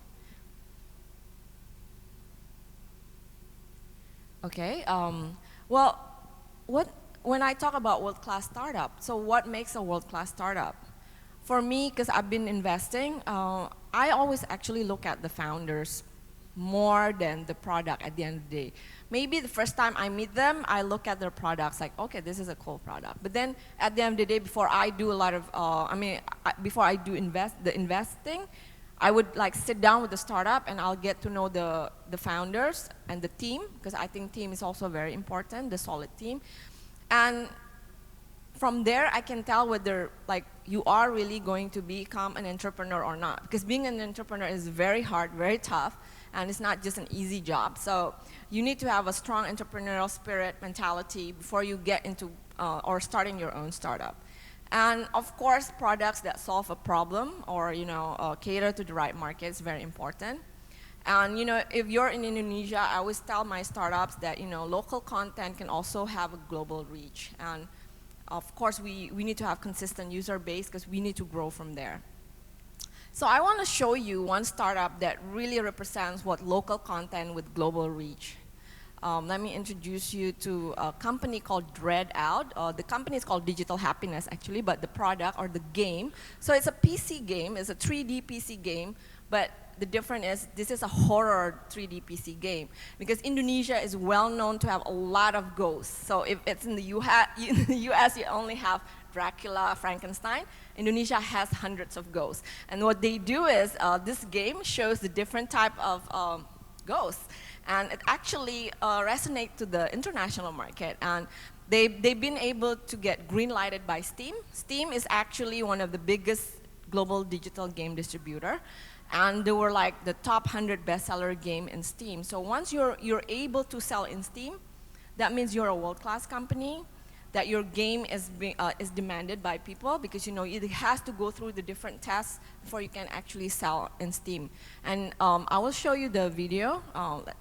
Okay, well, when I talk about world-class startup, so what makes a world-class startup? For me, because I've been investing, I always actually look at the founders more than the product at the end of the day. Maybe the first time I meet them, I look at their products like, okay, this is a cool product. But then at the end of the day, before I do a lot of, before I do investing, I would like sit down with the startup and I'll get to know the founders and the team, because I think team is also very important, the solid team. And from there, I can tell whether like you are really going to become an entrepreneur or not. Because being an entrepreneur is very hard, very tough, and it's not just an easy job. So you need to have a strong entrepreneurial spirit, mentality before you get into or starting your own startup. And of course, products that solve a problem or cater to the right market is very important. And if you're in Indonesia, I always tell my startups that local content can also have a global reach. And of course, we need to have consistent user base because we need to grow from there. So I want to show you one startup that really represents what local content with global reach. Let me introduce you to a company called Dread Out. The company is called Digital Happiness, actually, but the product or the game. So it's a PC game. It's a 3D PC game, but the difference is this is a horror 3D PC game because Indonesia is well known to have a lot of ghosts. So if it's in the US, you only have Dracula, Frankenstein. Indonesia has hundreds of ghosts. And what they do is this game shows the different type of ghosts. And it actually resonates to the international market. And they've been able to get green-lighted by Steam. Steam is actually one of the biggest global digital game distributor. And they were like the top 100 bestseller game in Steam. So once you're able to sell in Steam, that means you're a world-class company, that your game is demanded by people because it has to go through the different tests before you can actually sell in Steam. And I will show you the video.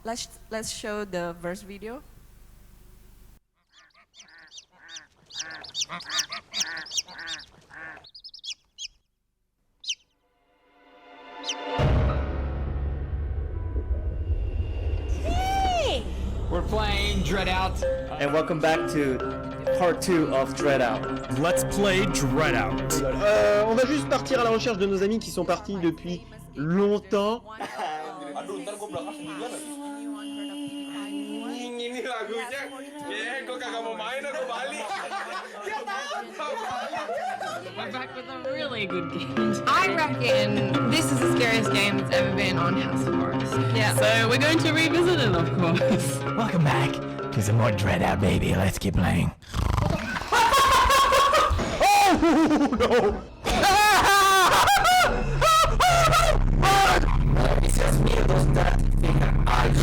Let's show the verse video. We're playing Dread Out. And welcome back to part 2 of Dread Out. Let's play Dread Out. On va juste partir à la recherche de nos amis qui sont partis depuis longtemps. Aduh, ntar gue belakang sendirian lagi. Ini lagunya, gue kagak mau main, aku balik. We're back with a really good game. I reckon this is the scariest game that's ever been on House of Horrors. Yeah. So we're going to revisit it, of course. Welcome back to some more Dread Out, baby. Let's keep playing. Oh no! It's just me, those dirty finger eyes.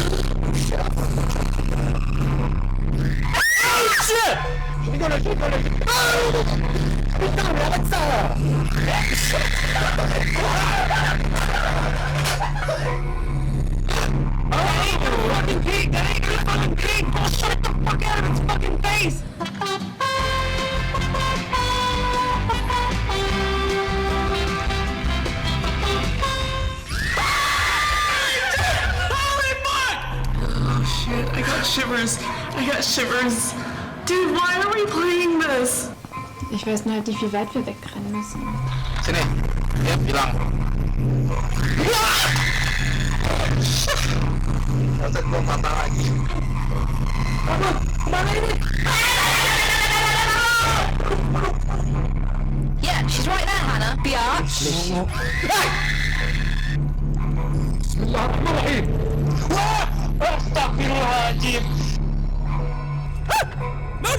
Oh shit! She's gonna. What's up? Fucking pig! That ain't a fucking pig! Oh, shut the fuck out of its fucking face! Oh shit, I got shivers. Dude, why are we playing this? Ich weiß nur halt nicht, wie weit wir wegrennen müssen. Sini, ya bilang. Otak gua patah lagi. Mana ini? Yeah, she's right there, Hannah. Biatch. Bismillahirrahmanirrahim. Astagfirullahaladzim. No!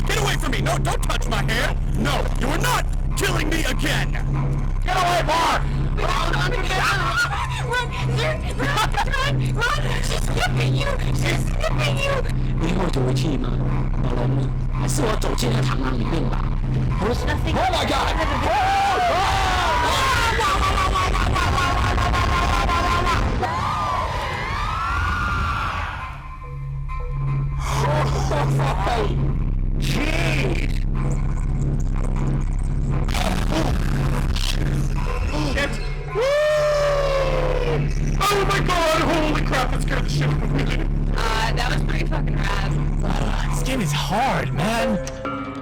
Get away from me! No, don't touch my hair! No, you are not killing me again! Get away, Mark! Run! She's snipping you! She's snipping you! 你会躲回去吗？宝龙呢？还是我走进了螳螂里面吧 There's nothing. Oh my god! Jeez! Shit! Oh my god! Holy crap, that scared the shit out of me! That was pretty fucking rad. This game is hard, man.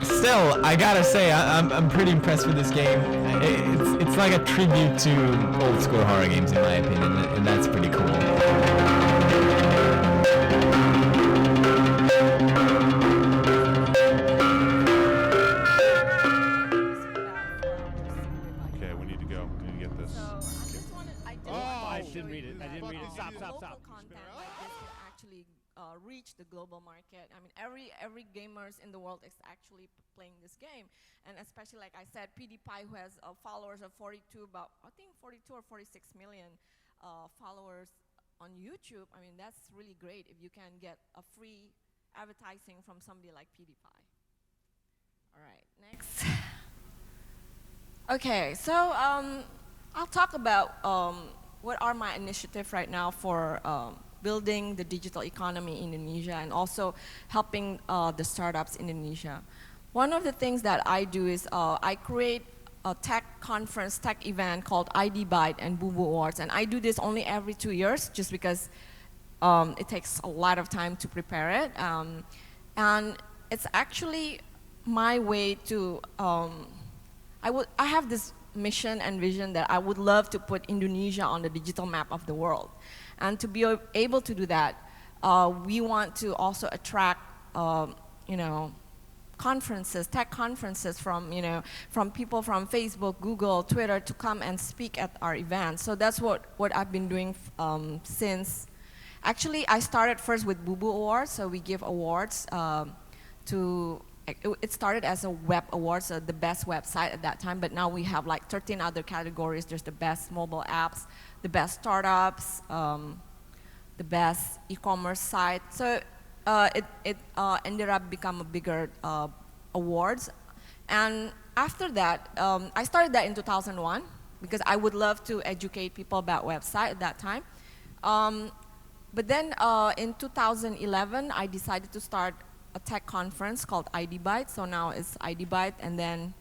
Still, I gotta say, I'm pretty impressed with this game. It's like a tribute to old school horror games, in my opinion, and that's pretty cool. Okay, we need to go. We need to get this. I didn't read it. Stop. Local content like this can actually reach the global market. I mean, every gamers in the world is actually playing this game, and especially like I said, PewDiePie, who has followers of 42 or 46 million followers on YouTube. I mean, that's really great if you can get a free advertising from somebody like PewDiePie. All right, next. Okay, so I'll talk about what are my initiatives right now for building the digital economy in Indonesia and also helping the startups in Indonesia. One of the things that I do is I create a tech conference, tech event called ID Byte and Boo Boo Awards, and I do this only every 2 years just because it takes a lot of time to prepare it, and it's actually my way to, I have this mission and vision that I would love to put Indonesia on the digital map of the world. And to be able to do that, we want to also attract, conferences, tech conferences from people from Facebook, Google, Twitter to come and speak at our events. So that's what I've been doing since. Actually, I started first with Boo Boo Awards, so we give awards it started as a web award, so the best website at that time, but now we have like 13 other categories. There's the best mobile apps, the best startups, the best e-commerce site. So it ended up become a bigger awards. And after that, I started that in 2001 because I would love to educate people about website at that time. But then in 2011, I decided to start a tech conference called ID Byte. So now it's ID Byte, and then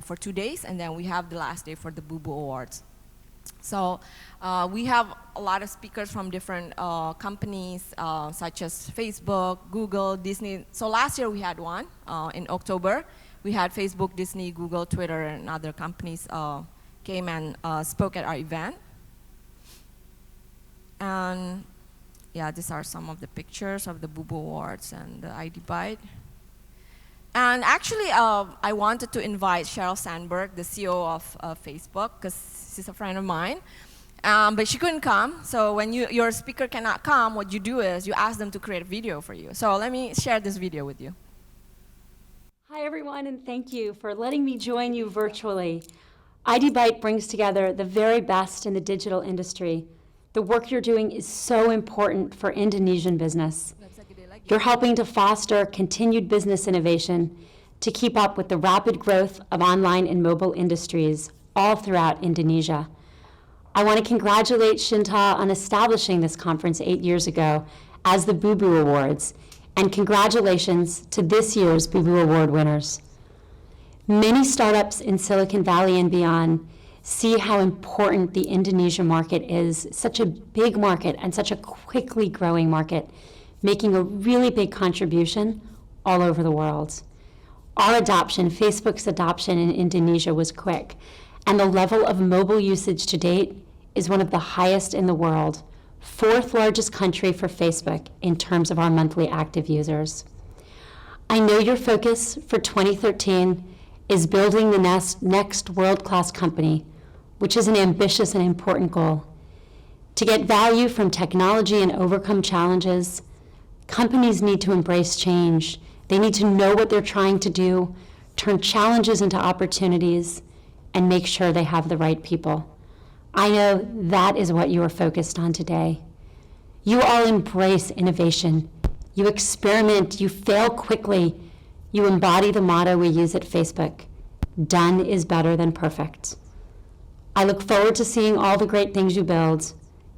for 2 days, and then we have the last day for the Boo Boo Awards. So we have a lot of speakers from different companies, such as Facebook, Google, Disney. So last year we had one in October. We had Facebook, Disney, Google, Twitter, and other companies came and spoke at our event. And yeah, these are some of the pictures of the Boo Boo Awards and the ID Byte. And actually, I wanted to invite Sheryl Sandberg, the CEO of Facebook, because she's a friend of mine. But she couldn't come. So when your speaker cannot come, what you do is you ask them to create a video for you. So let me share this video with you. Hi, everyone, and thank you for letting me join you virtually. ID Byte brings together the very best in the digital industry. The work you're doing is so important for Indonesian business. You're helping to foster continued business innovation to keep up with the rapid growth of online and mobile industries all throughout Indonesia. I want to congratulate Shinta on establishing this conference 8 years ago as the Boo Boo Awards, and congratulations to this year's Boo Boo Award winners. Many startups in Silicon Valley and beyond see how important the Indonesia market is, such a big market and such a quickly growing market, making a really big contribution all over the world. Our adoption, Facebook's adoption in Indonesia was quick, and the level of mobile usage to date is one of the highest in the world, 4th largest country for Facebook in terms of our monthly active users. I know your focus for 2013 is building the next world-class company, which is an ambitious and important goal. To get value from technology and overcome challenges, companies need to embrace change. They need to know what they're trying to do, turn challenges into opportunities, and make sure they have the right people. I know that is what you are focused on today. You all embrace innovation. You experiment, you fail quickly. You embody the motto we use at Facebook: done is better than perfect. I look forward to seeing all the great things you build.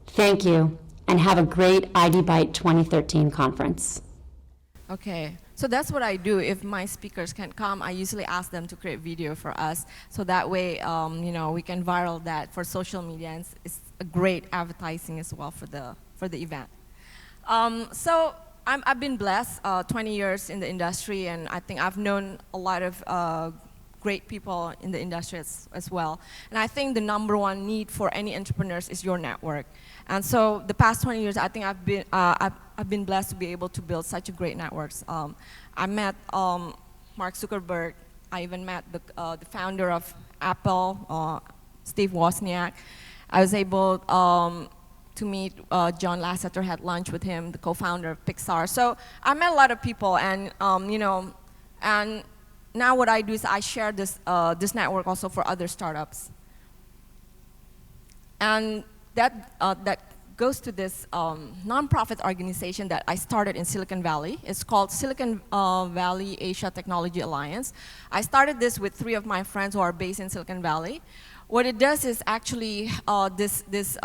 Thank you, and have a great ID Byte 2013 conference. Okay, so that's what I do. If my speakers can't come, I usually ask them to create video for us, so that way, we can viral that for social media, and it's a great advertising as well for the event. So I've been blessed, 20 years in the industry, and I think I've known a lot of great people in the industry as well. And I think the #1 need for any entrepreneurs is your network. And so the past 20 years, I think I've been blessed to be able to build such a great networks. I met Mark Zuckerberg. I even met the founder of Apple, Steve Wozniak. I was able to meet John Lasseter, had lunch with him, the co-founder of Pixar. So I met a lot of people, and and now what I do is I share this network also for other startups. And that goes to this nonprofit organization that I started in Silicon Valley. It's called Silicon Valley Asia Technology Alliance. I started this with 3 of my friends who are based in Silicon Valley. What it does is actually this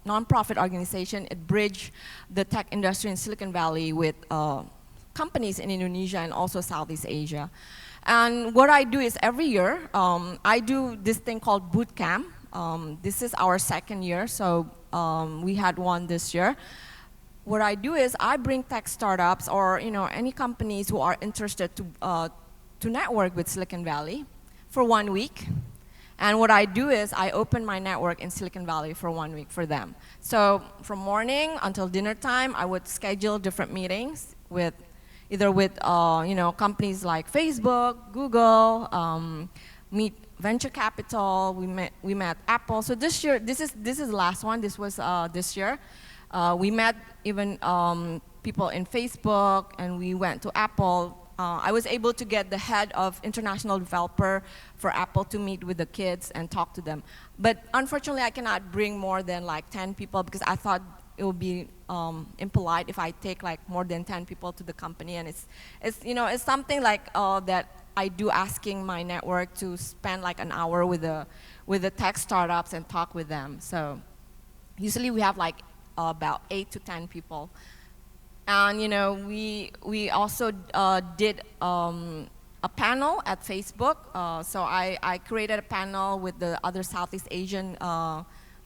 nonprofit organization, it bridges the tech industry in Silicon Valley with companies in Indonesia and also Southeast Asia. And what I do is every year, I do this thing called boot camp. This is our 2nd year, so we had one this year. What I do is I bring tech startups or any companies who are interested to network with Silicon Valley for 1 week. And what I do is I open my network in Silicon Valley for 1 week for them. So from morning until dinner time, I would schedule different meetings with either with companies like Facebook, Google, meet venture capital. We met Apple. So this year, this is the last one. This was this year. We met even people in Facebook, and we went to Apple. I was able to get the head of international developer for Apple to meet with the kids and talk to them. But unfortunately, I cannot bring more than like 10 people because I thought it would be impolite if I take like more than 10 people to the company. And it's something like that I do, asking my network to spend like an hour with the tech startups and talk with them. So usually we have like about 8 to 10 people. And we also did a panel at Facebook. So I created a panel with the other Southeast Asian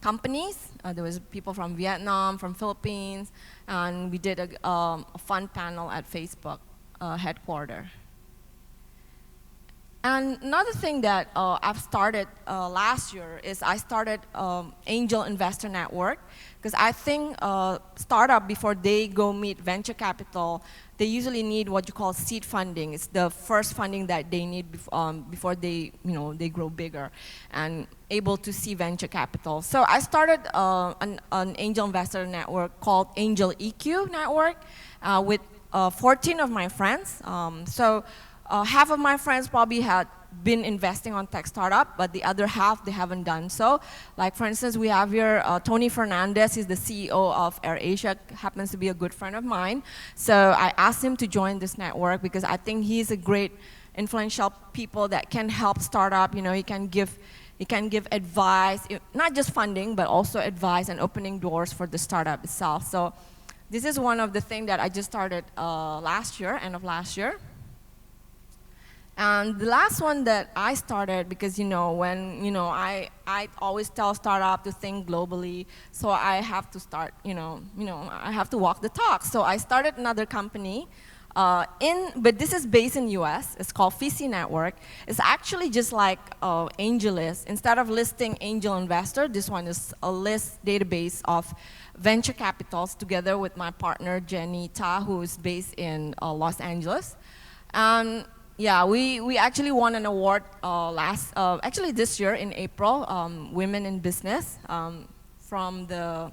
companies. There was people from Vietnam, from Philippines, and we did a fun panel at Facebook headquarters. And another thing that I've started last year is I started Angel Investor Network, because I think startup, before they go meet venture capital, they usually need what you call seed funding. It's the first funding that they need before they, they grow bigger and able to see venture capital. So I started an Angel Investor Network called Angel EQ Network with 14 of my friends. Half of my friends probably had been investing on tech startup, but the other half, they haven't done so. Like, for instance, we have here Tony Fernandez. He's the CEO of AirAsia, happens to be a good friend of mine. So I asked him to join this network because I think he's a great influential people that can help startup. He can give advice, not just funding, but also advice and opening doors for the startup itself. So this is one of the things that I just started last year, end of last year. And the last one that I started, because I always tell startup to think globally, so I have to start, I have to walk the talk. So I started another company, but this is based in US. It's called VC Network. It's actually just like AngelList. Instead of listing angel investor, this one is a list database of venture capitals together with my partner Jenny Ta, who is based in Los Angeles. Yeah, we actually won an award actually this year in April, Women in Business, from the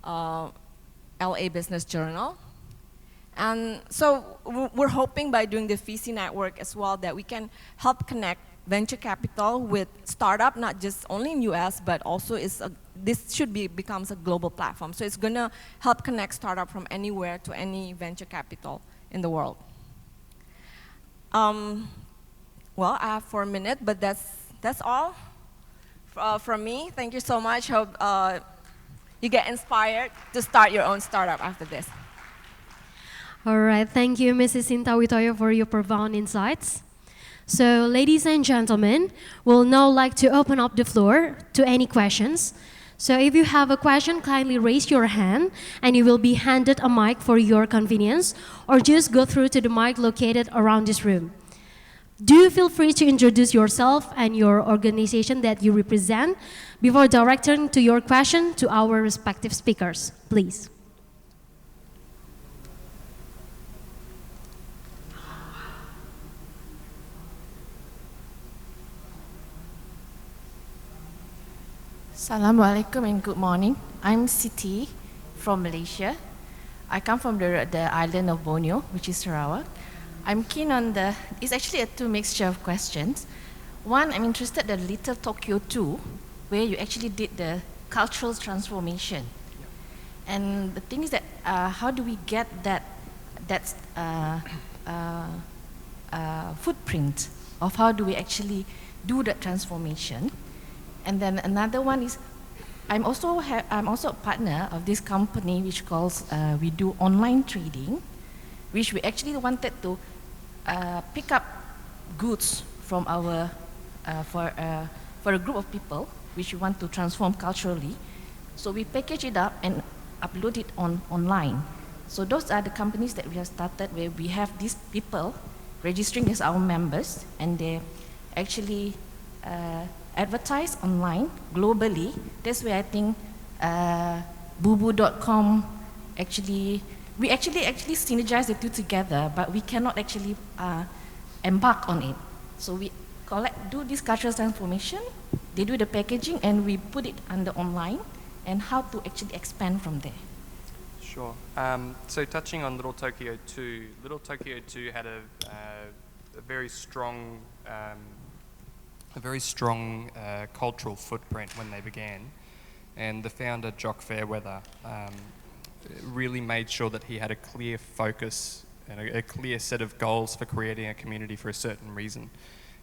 LA Business Journal. And so we're hoping by doing the VC network as well that we can help connect venture capital with startup, not just only in US, but also this becomes a global platform. So it's gonna help connect startup from anywhere to any venture capital in the world. Well, I have 4 minutes, but that's all from me. Thank you so much. Hope you get inspired to start your own startup after this. All right, thank you, Mrs. Shinta Witoyo, for your profound insights. So, ladies and gentlemen, we'll now like to open up the floor to any questions. So if you have a question, kindly raise your hand and you will be handed a mic for your convenience, or just go through to the mic located around this room. Do feel free to introduce yourself and your organization that you represent before directing to your question to our respective speakers, please. Assalamualaikum and good morning. I'm Siti from Malaysia. I come from the island of Borneo, which is Sarawak. I'm keen on it's actually a two mixture of questions. One, I'm interested in Little Tokyo 2, where you actually did the cultural transformation. And the thing is that how do we get that footprint of how do we actually do that transformation? And then another one is, I'm also a partner of this company which calls, we do online trading, which we actually wanted to pick up goods from our, for a group of people which we want to transform culturally. So we package it up and upload it online. So those are the companies that we have started where we have these people registering as our members, and they actually advertise online globally. That's where I think bubu.com we actually synergize the two together, but we cannot actually embark on it. So we do this cultural transformation, they do the packaging, and we put it under online, and how to actually expand from there. Sure. So touching on Little Tokyo 2, Little Tokyo 2 had a very strong cultural footprint when they began, and the founder, Jock Fairweather, really made sure that he had a clear focus and a clear set of goals for creating a community for a certain reason.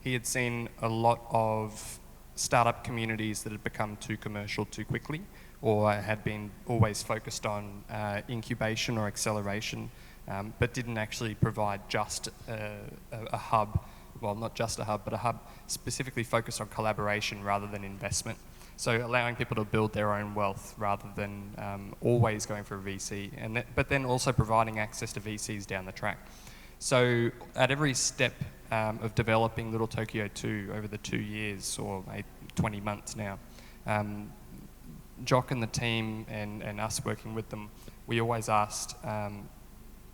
He had seen a lot of startup communities that had become too commercial too quickly, or had been always focused on incubation or acceleration, but didn't actually provide just a hub well, not just a hub, but a hub specifically focused on collaboration rather than investment. So allowing people to build their own wealth rather than always going for a VC, but then also providing access to VCs down the track. So at every step of developing Little Tokyo 2 over the 2 years or 20 months now, Jock and the team and us working with them, we always asked,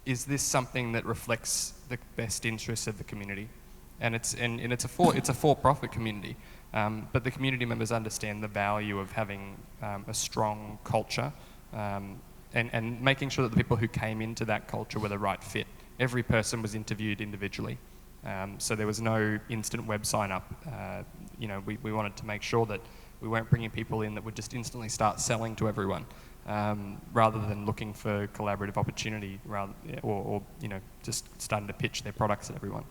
is this something that reflects the best interests of the community? And it's a for-profit community, but the community members understand the value of having a strong culture and making sure that the people who came into that culture were the right fit. Every person was interviewed individually, so there was no instant web sign up. We wanted to make sure that we weren't bringing people in that would just instantly start selling to everyone, rather than looking for collaborative opportunity, or just starting to pitch their products at everyone.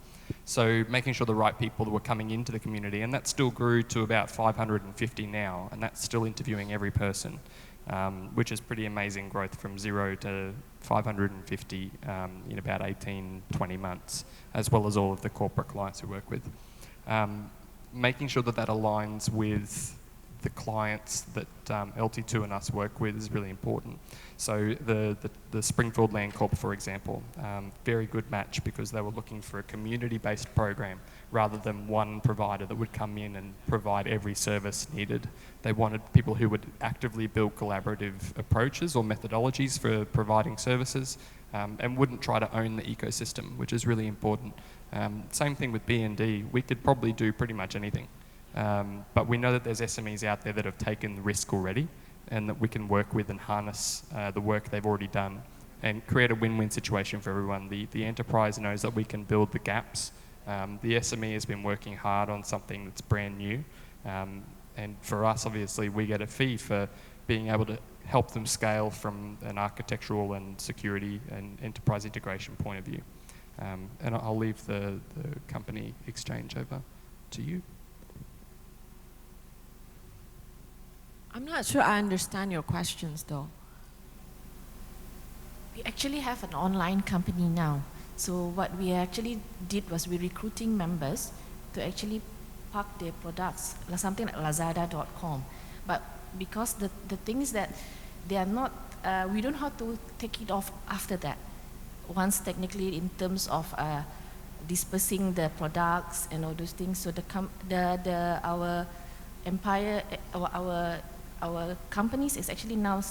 So making sure the right people were coming into the community, and that still grew to about 550 now, and that's still interviewing every person, which is pretty amazing growth from 0 to 550 in about 18, 20 months, as well as all of the corporate clients we work with. Making sure that aligns with the clients that LT2 and us work with is really important. So the Springfield Land Corp, for example, very good match because they were looking for a community-based program rather than one provider that would come in and provide every service needed. They wanted people who would actively build collaborative approaches or methodologies for providing services, and wouldn't try to own the ecosystem, which is really important. Same thing with B&D. We could probably do pretty much anything. But we know that there's SMEs out there that have taken the risk already and that we can work with and harness the work they've already done and create a win-win situation for everyone. The enterprise knows that we can build the gaps. The SME has been working hard on something that's brand new. And for us, obviously, we get a fee for being able to help them scale from an architectural and security and enterprise integration point of view. And I'll leave the company exchange over to you. I'm not sure I understand your questions though. We actually have an online company now. So what we actually did was we recruiting members to actually park their products, something like Lazada.com. But because the thing is that they are not, we don't know how to take it off after that. Once technically in terms of dispersing the products and all those things. So our empire, our companies is actually now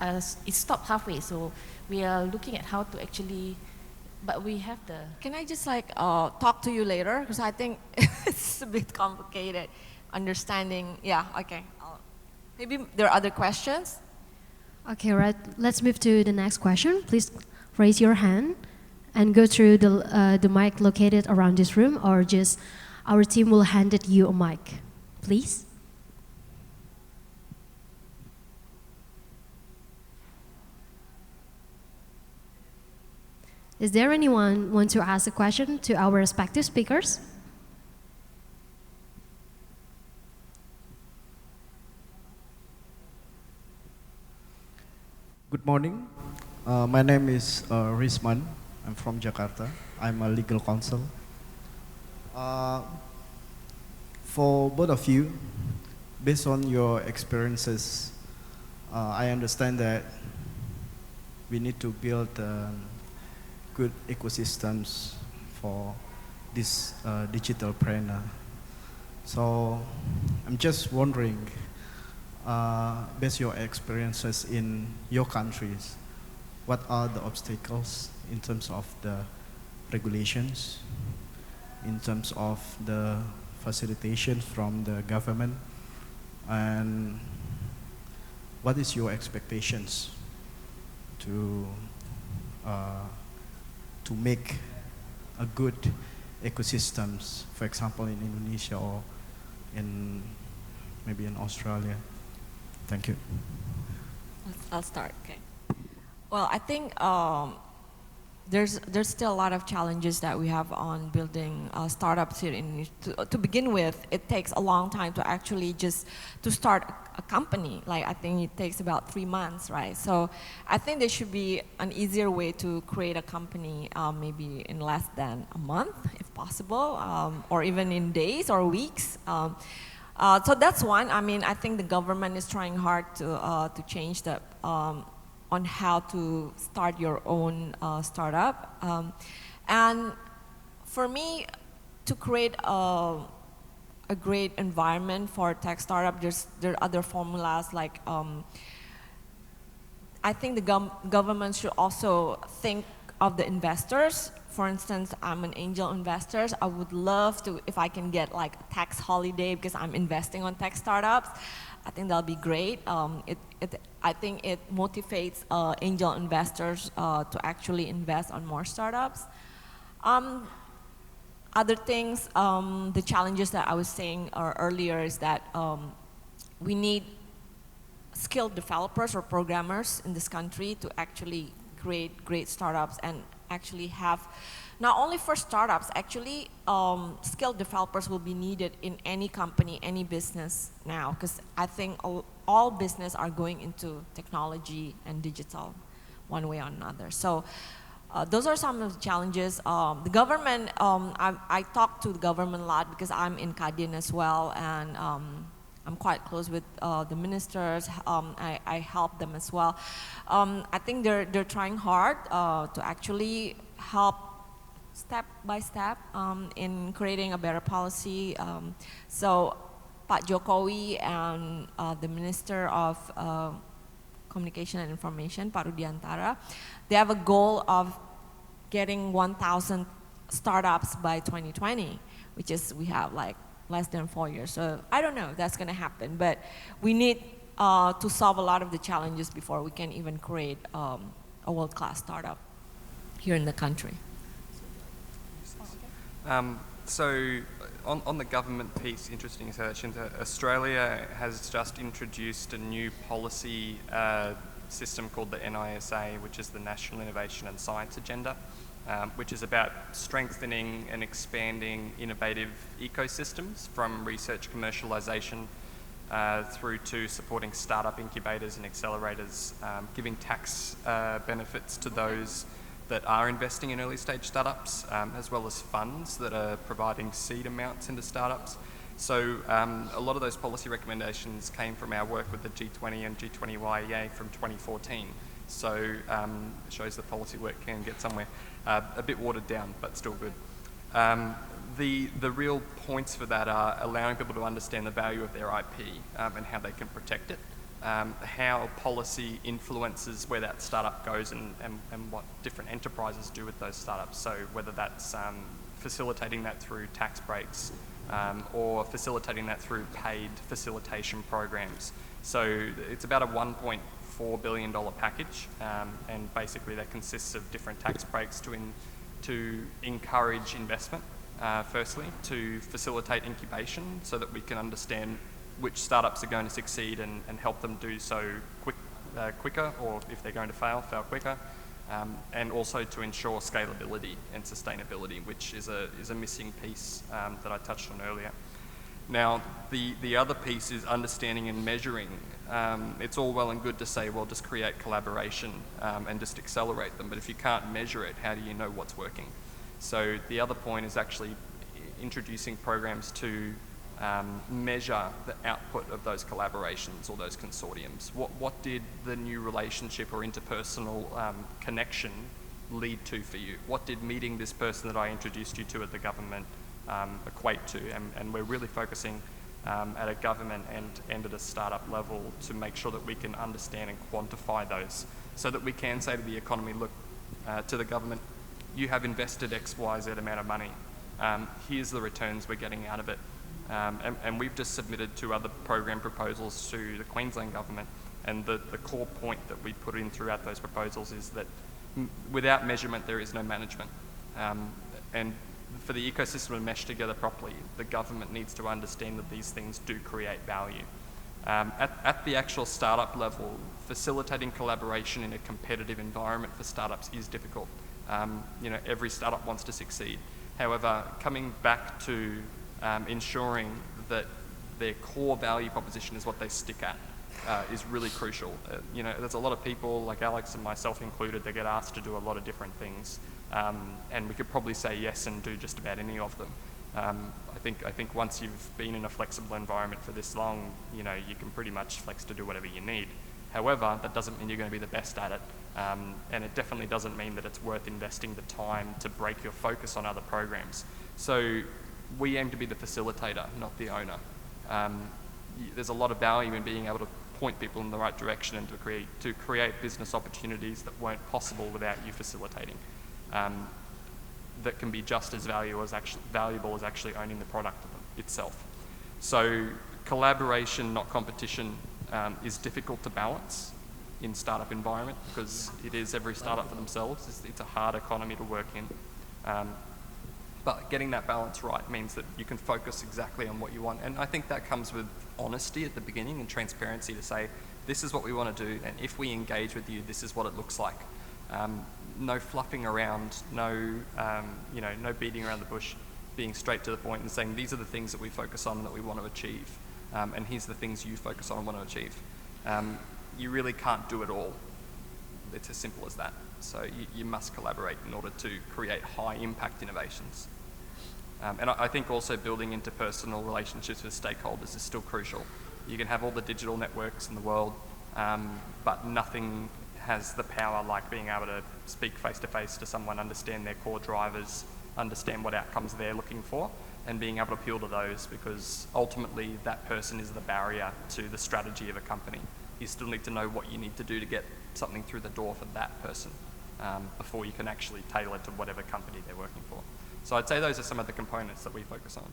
it stopped halfway. So we are looking at how to actually, but we have the. Can I just talk to you later? Because I think it's a bit complicated understanding. Yeah, okay. Maybe there are other questions? Okay, right. Let's move to the next question. Please raise your hand and go through the mic located around this room, or just our team will hand it you a mic. Please. Is there anyone want to ask a question to our respective speakers? Good morning. My name is Rizman. I'm from Jakarta. I'm a legal counsel. For both of you, based on your experiences, I understand that we need to build good ecosystems for this digital planner. So I'm just wondering, based on your experiences in your countries, what are the obstacles in terms of the regulations, in terms of the facilitation from the government, and what is your expectations to make a good ecosystems, for example, in Indonesia or in maybe in Australia? Thank you. I'll start. Okay. Well, I think there's still a lot of challenges that we have on building startups here. To begin with, it takes a long time to actually just to start a company. Like I think it takes about 3 months, right? So I think there should be an easier way to create a company, maybe in less than a month, if possible, or even in days or weeks. So that's one. I mean, I think the government is trying hard to change the on how to start your own startup. And for me, to create a great environment for tech startup, there are other formulas like, I think the government should also think of the investors. For instance, I'm an angel investor. I would love to, if I can get like a tax holiday because I'm investing on tech startups. I think that'll be great. I think it motivates angel investors to actually invest on more startups. Other things, the challenges that I was saying earlier is that we need skilled developers or programmers in this country to actually create great startups and actually have, not only for startups, actually skilled developers will be needed in any company, any business now, because I think all business are going into technology and digital one way or another. So those are some of the challenges. The government, I talk to the government a lot because I'm in Kadin as well, and I'm quite close with the ministers. I help them as well. I think they're trying hard to actually help step by step in creating a better policy. So Pak Jokowi and the Minister of Communication and Information, Pak Rudiantara, they have a goal of getting 1,000 startups by 2020, which is, we have like less than 4 years. So I don't know if that's going to happen, but we need to solve a lot of the challenges before we can even create a world-class startup here in the country. So on the government piece, interesting you say that, Shinta. Australia has just introduced a new policy system called the NISA, which is the National Innovation and Science Agenda, which is about strengthening and expanding innovative ecosystems from research commercialization through to supporting startup incubators and accelerators, giving tax benefits to those that are investing in early stage startups, as well as funds that are providing seed amounts into startups. So a lot of those policy recommendations came from our work with the G20 and G20 WIEF from 2014. So it shows the policy work can get somewhere. A bit watered down, but still good. The real points for that are allowing people to understand the value of their IP and how they can protect it, how policy influences where that startup goes and what different enterprises do with those startups. So whether that's facilitating that through tax breaks or facilitating that through paid facilitation programs. So it's about a $1.4 billion package, and basically that consists of different tax breaks to encourage investment, firstly, to facilitate incubation so that we can understand which startups are going to succeed and help them do so quicker, or if they're going to fail quicker, and also to ensure scalability and sustainability, which is a missing piece that I touched on earlier. Now, the other piece is understanding and measuring. It's all well and good to say, well, just create collaboration and just accelerate them, but if you can't measure it, how do you know what's working? So the other point is actually introducing programs to measure the output of those collaborations or those consortiums. What did the new relationship or interpersonal connection lead to for you? What did meeting this person that I introduced you to at the government equate to? And we're really focusing at a government and at a startup level to make sure that we can understand and quantify those so that we can say to the economy, look, to the government, you have invested X, Y, Z amount of money. Here's the returns we're getting out of it. And we've just submitted 2 other program proposals to the Queensland government, and the core point that we put in throughout those proposals is that without measurement there is no management. And for the ecosystem to mesh together properly, the government needs to understand that these things do create value. At the actual startup level, facilitating collaboration in a competitive environment for startups is difficult. Every startup wants to succeed. However, coming back to ensuring that their core value proposition is what they stick at is really crucial. There's a lot of people, like Alex and myself included, that get asked to do a lot of different things, and we could probably say yes and do just about any of them. I think once you've been in a flexible environment for this long, you can pretty much flex to do whatever you need. However, that doesn't mean you're going to be the best at it, and it definitely doesn't mean that it's worth investing the time to break your focus on other programs. So we aim to be the facilitator, not the owner. There's a lot of value in being able to point people in the right direction and to create business opportunities that weren't possible without you facilitating. That can be just as valuable as actually owning the product itself. So collaboration, not competition, is difficult to balance in startup environment because it is every startup for themselves. It's a hard economy to work in. But getting that balance right means that you can focus exactly on what you want. And I think that comes with honesty at the beginning and transparency to say, this is what we want to do, and if we engage with you, this is what it looks like. No fluffing around, no beating around the bush, being straight to the point and saying, these are the things that we focus on and that we want to achieve. And here's the things you focus on and want to achieve. You really can't do it all. It's as simple as that. So you must collaborate in order to create high impact innovations. And I think also building interpersonal relationships with stakeholders is still crucial. You can have all the digital networks in the world, but nothing has the power like being able to speak face-to-face to someone, understand their core drivers, understand what outcomes they're looking for, and being able to appeal to those, because ultimately that person is the barrier to the strategy of a company. You still need to know what you need to do to get something through the door for that person before you can actually tailor it to whatever company they're working for. So I'd say those are some of the components that we focus on.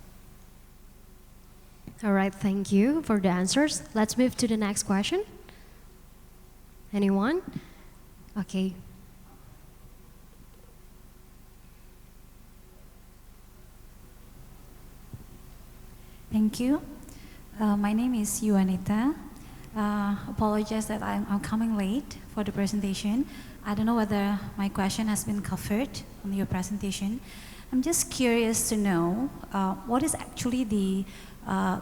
All right, thank you for the answers. Let's move to the next question. Anyone? Okay. Thank you. My name is Yuanita. Apologize that I'm coming late for the presentation. I don't know whether my question has been covered on your presentation. I'm just curious to know what is actually the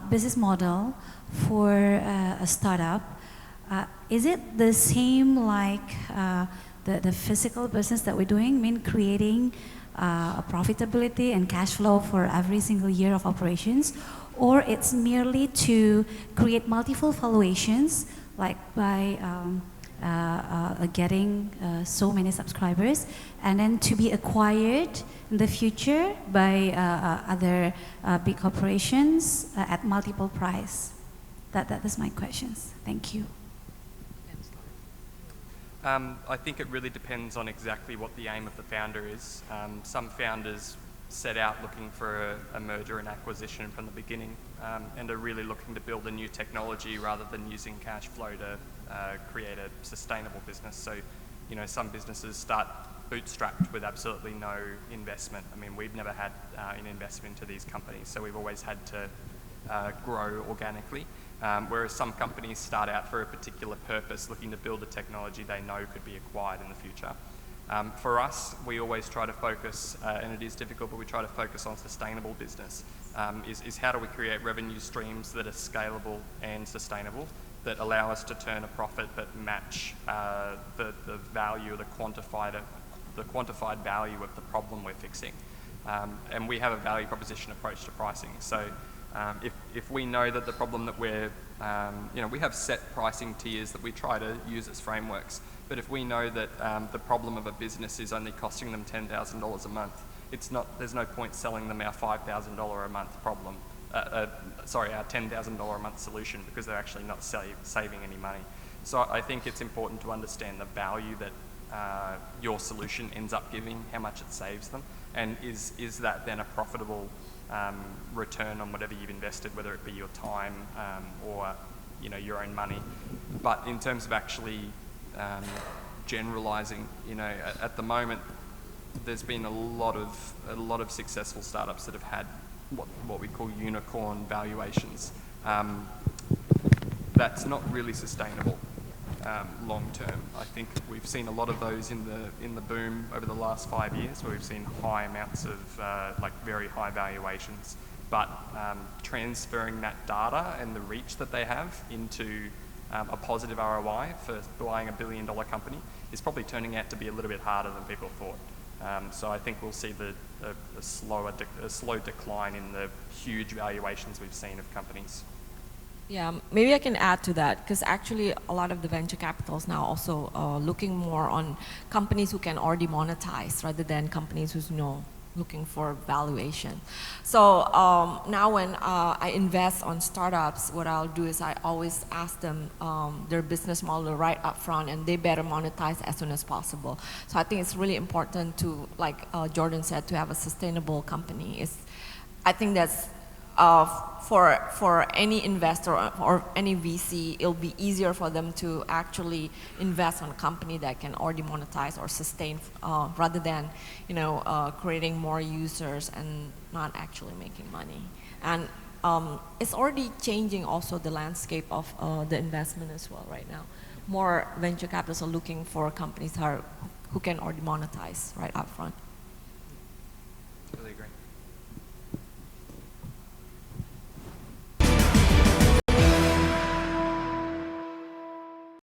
business model for a startup. Is it the same like the physical business that we're doing, mean creating a profitability and cash flow for every single year of operations, or it's merely to create multiple valuations, like by getting so many subscribers, and then to be acquired in the future by other big corporations at multiple price? That is my questions. Thank you. I think it really depends on exactly what the aim of the founder is. Some founders set out looking for a merger and acquisition from the beginning and are really looking to build a new technology rather than using cash flow to create a sustainable business. So, some businesses start bootstrapped with absolutely no investment. I mean, we've never had an investment into these companies, so we've always had to grow organically. Whereas some companies start out for a particular purpose, looking to build a technology they know could be acquired in the future. For us, we always try to focus, and it is difficult, but we try to focus on sustainable business, is how do we create revenue streams that are scalable and sustainable, that allow us to turn a profit but match the value, the quantified value of the problem we're fixing. And we have a value proposition approach to pricing. So if we know that the problem that we're, we have set pricing tiers that we try to use as frameworks, but if we know that the problem of a business is only costing them $10,000 a month, there's no point selling them our $5,000 a month problem, our $10,000 a month solution, because they're actually not saving any money. So I think it's important to understand the value that your solution ends up giving, how much it saves them, and is that then a profitable return on whatever you've invested, whether it be your time or your own money. But in terms of actually generalizing, at the moment there's been a lot of successful startups that have had what we call unicorn valuations. That's not really sustainable. long term. I think we've seen a lot of those in the boom over the last 5 years, where we've seen high amounts of like very high valuations. But transferring that data and the reach that they have into a positive ROI for buying $1 billion company is probably turning out to be a little bit harder than people thought. So I think we'll see a slow decline in the huge valuations we've seen of companies. Yeah, maybe I can add to that, because actually a lot of the venture capitals now also looking more on companies who can already monetize rather than companies who's looking for valuation. So now when I invest on startups, what I'll do is I always ask them their business model right up front, and they better monetize as soon as possible. So I think it's really important to, like Jordan said, to have a sustainable company. I think that's for any investor or any VC, it'll be easier for them to actually invest on a company that can already monetize or sustain, rather than creating more users and not actually making money. And it's already changing also the landscape of the investment as well right now. More venture capitalists are looking for companies who can already monetize right up front. Really agree.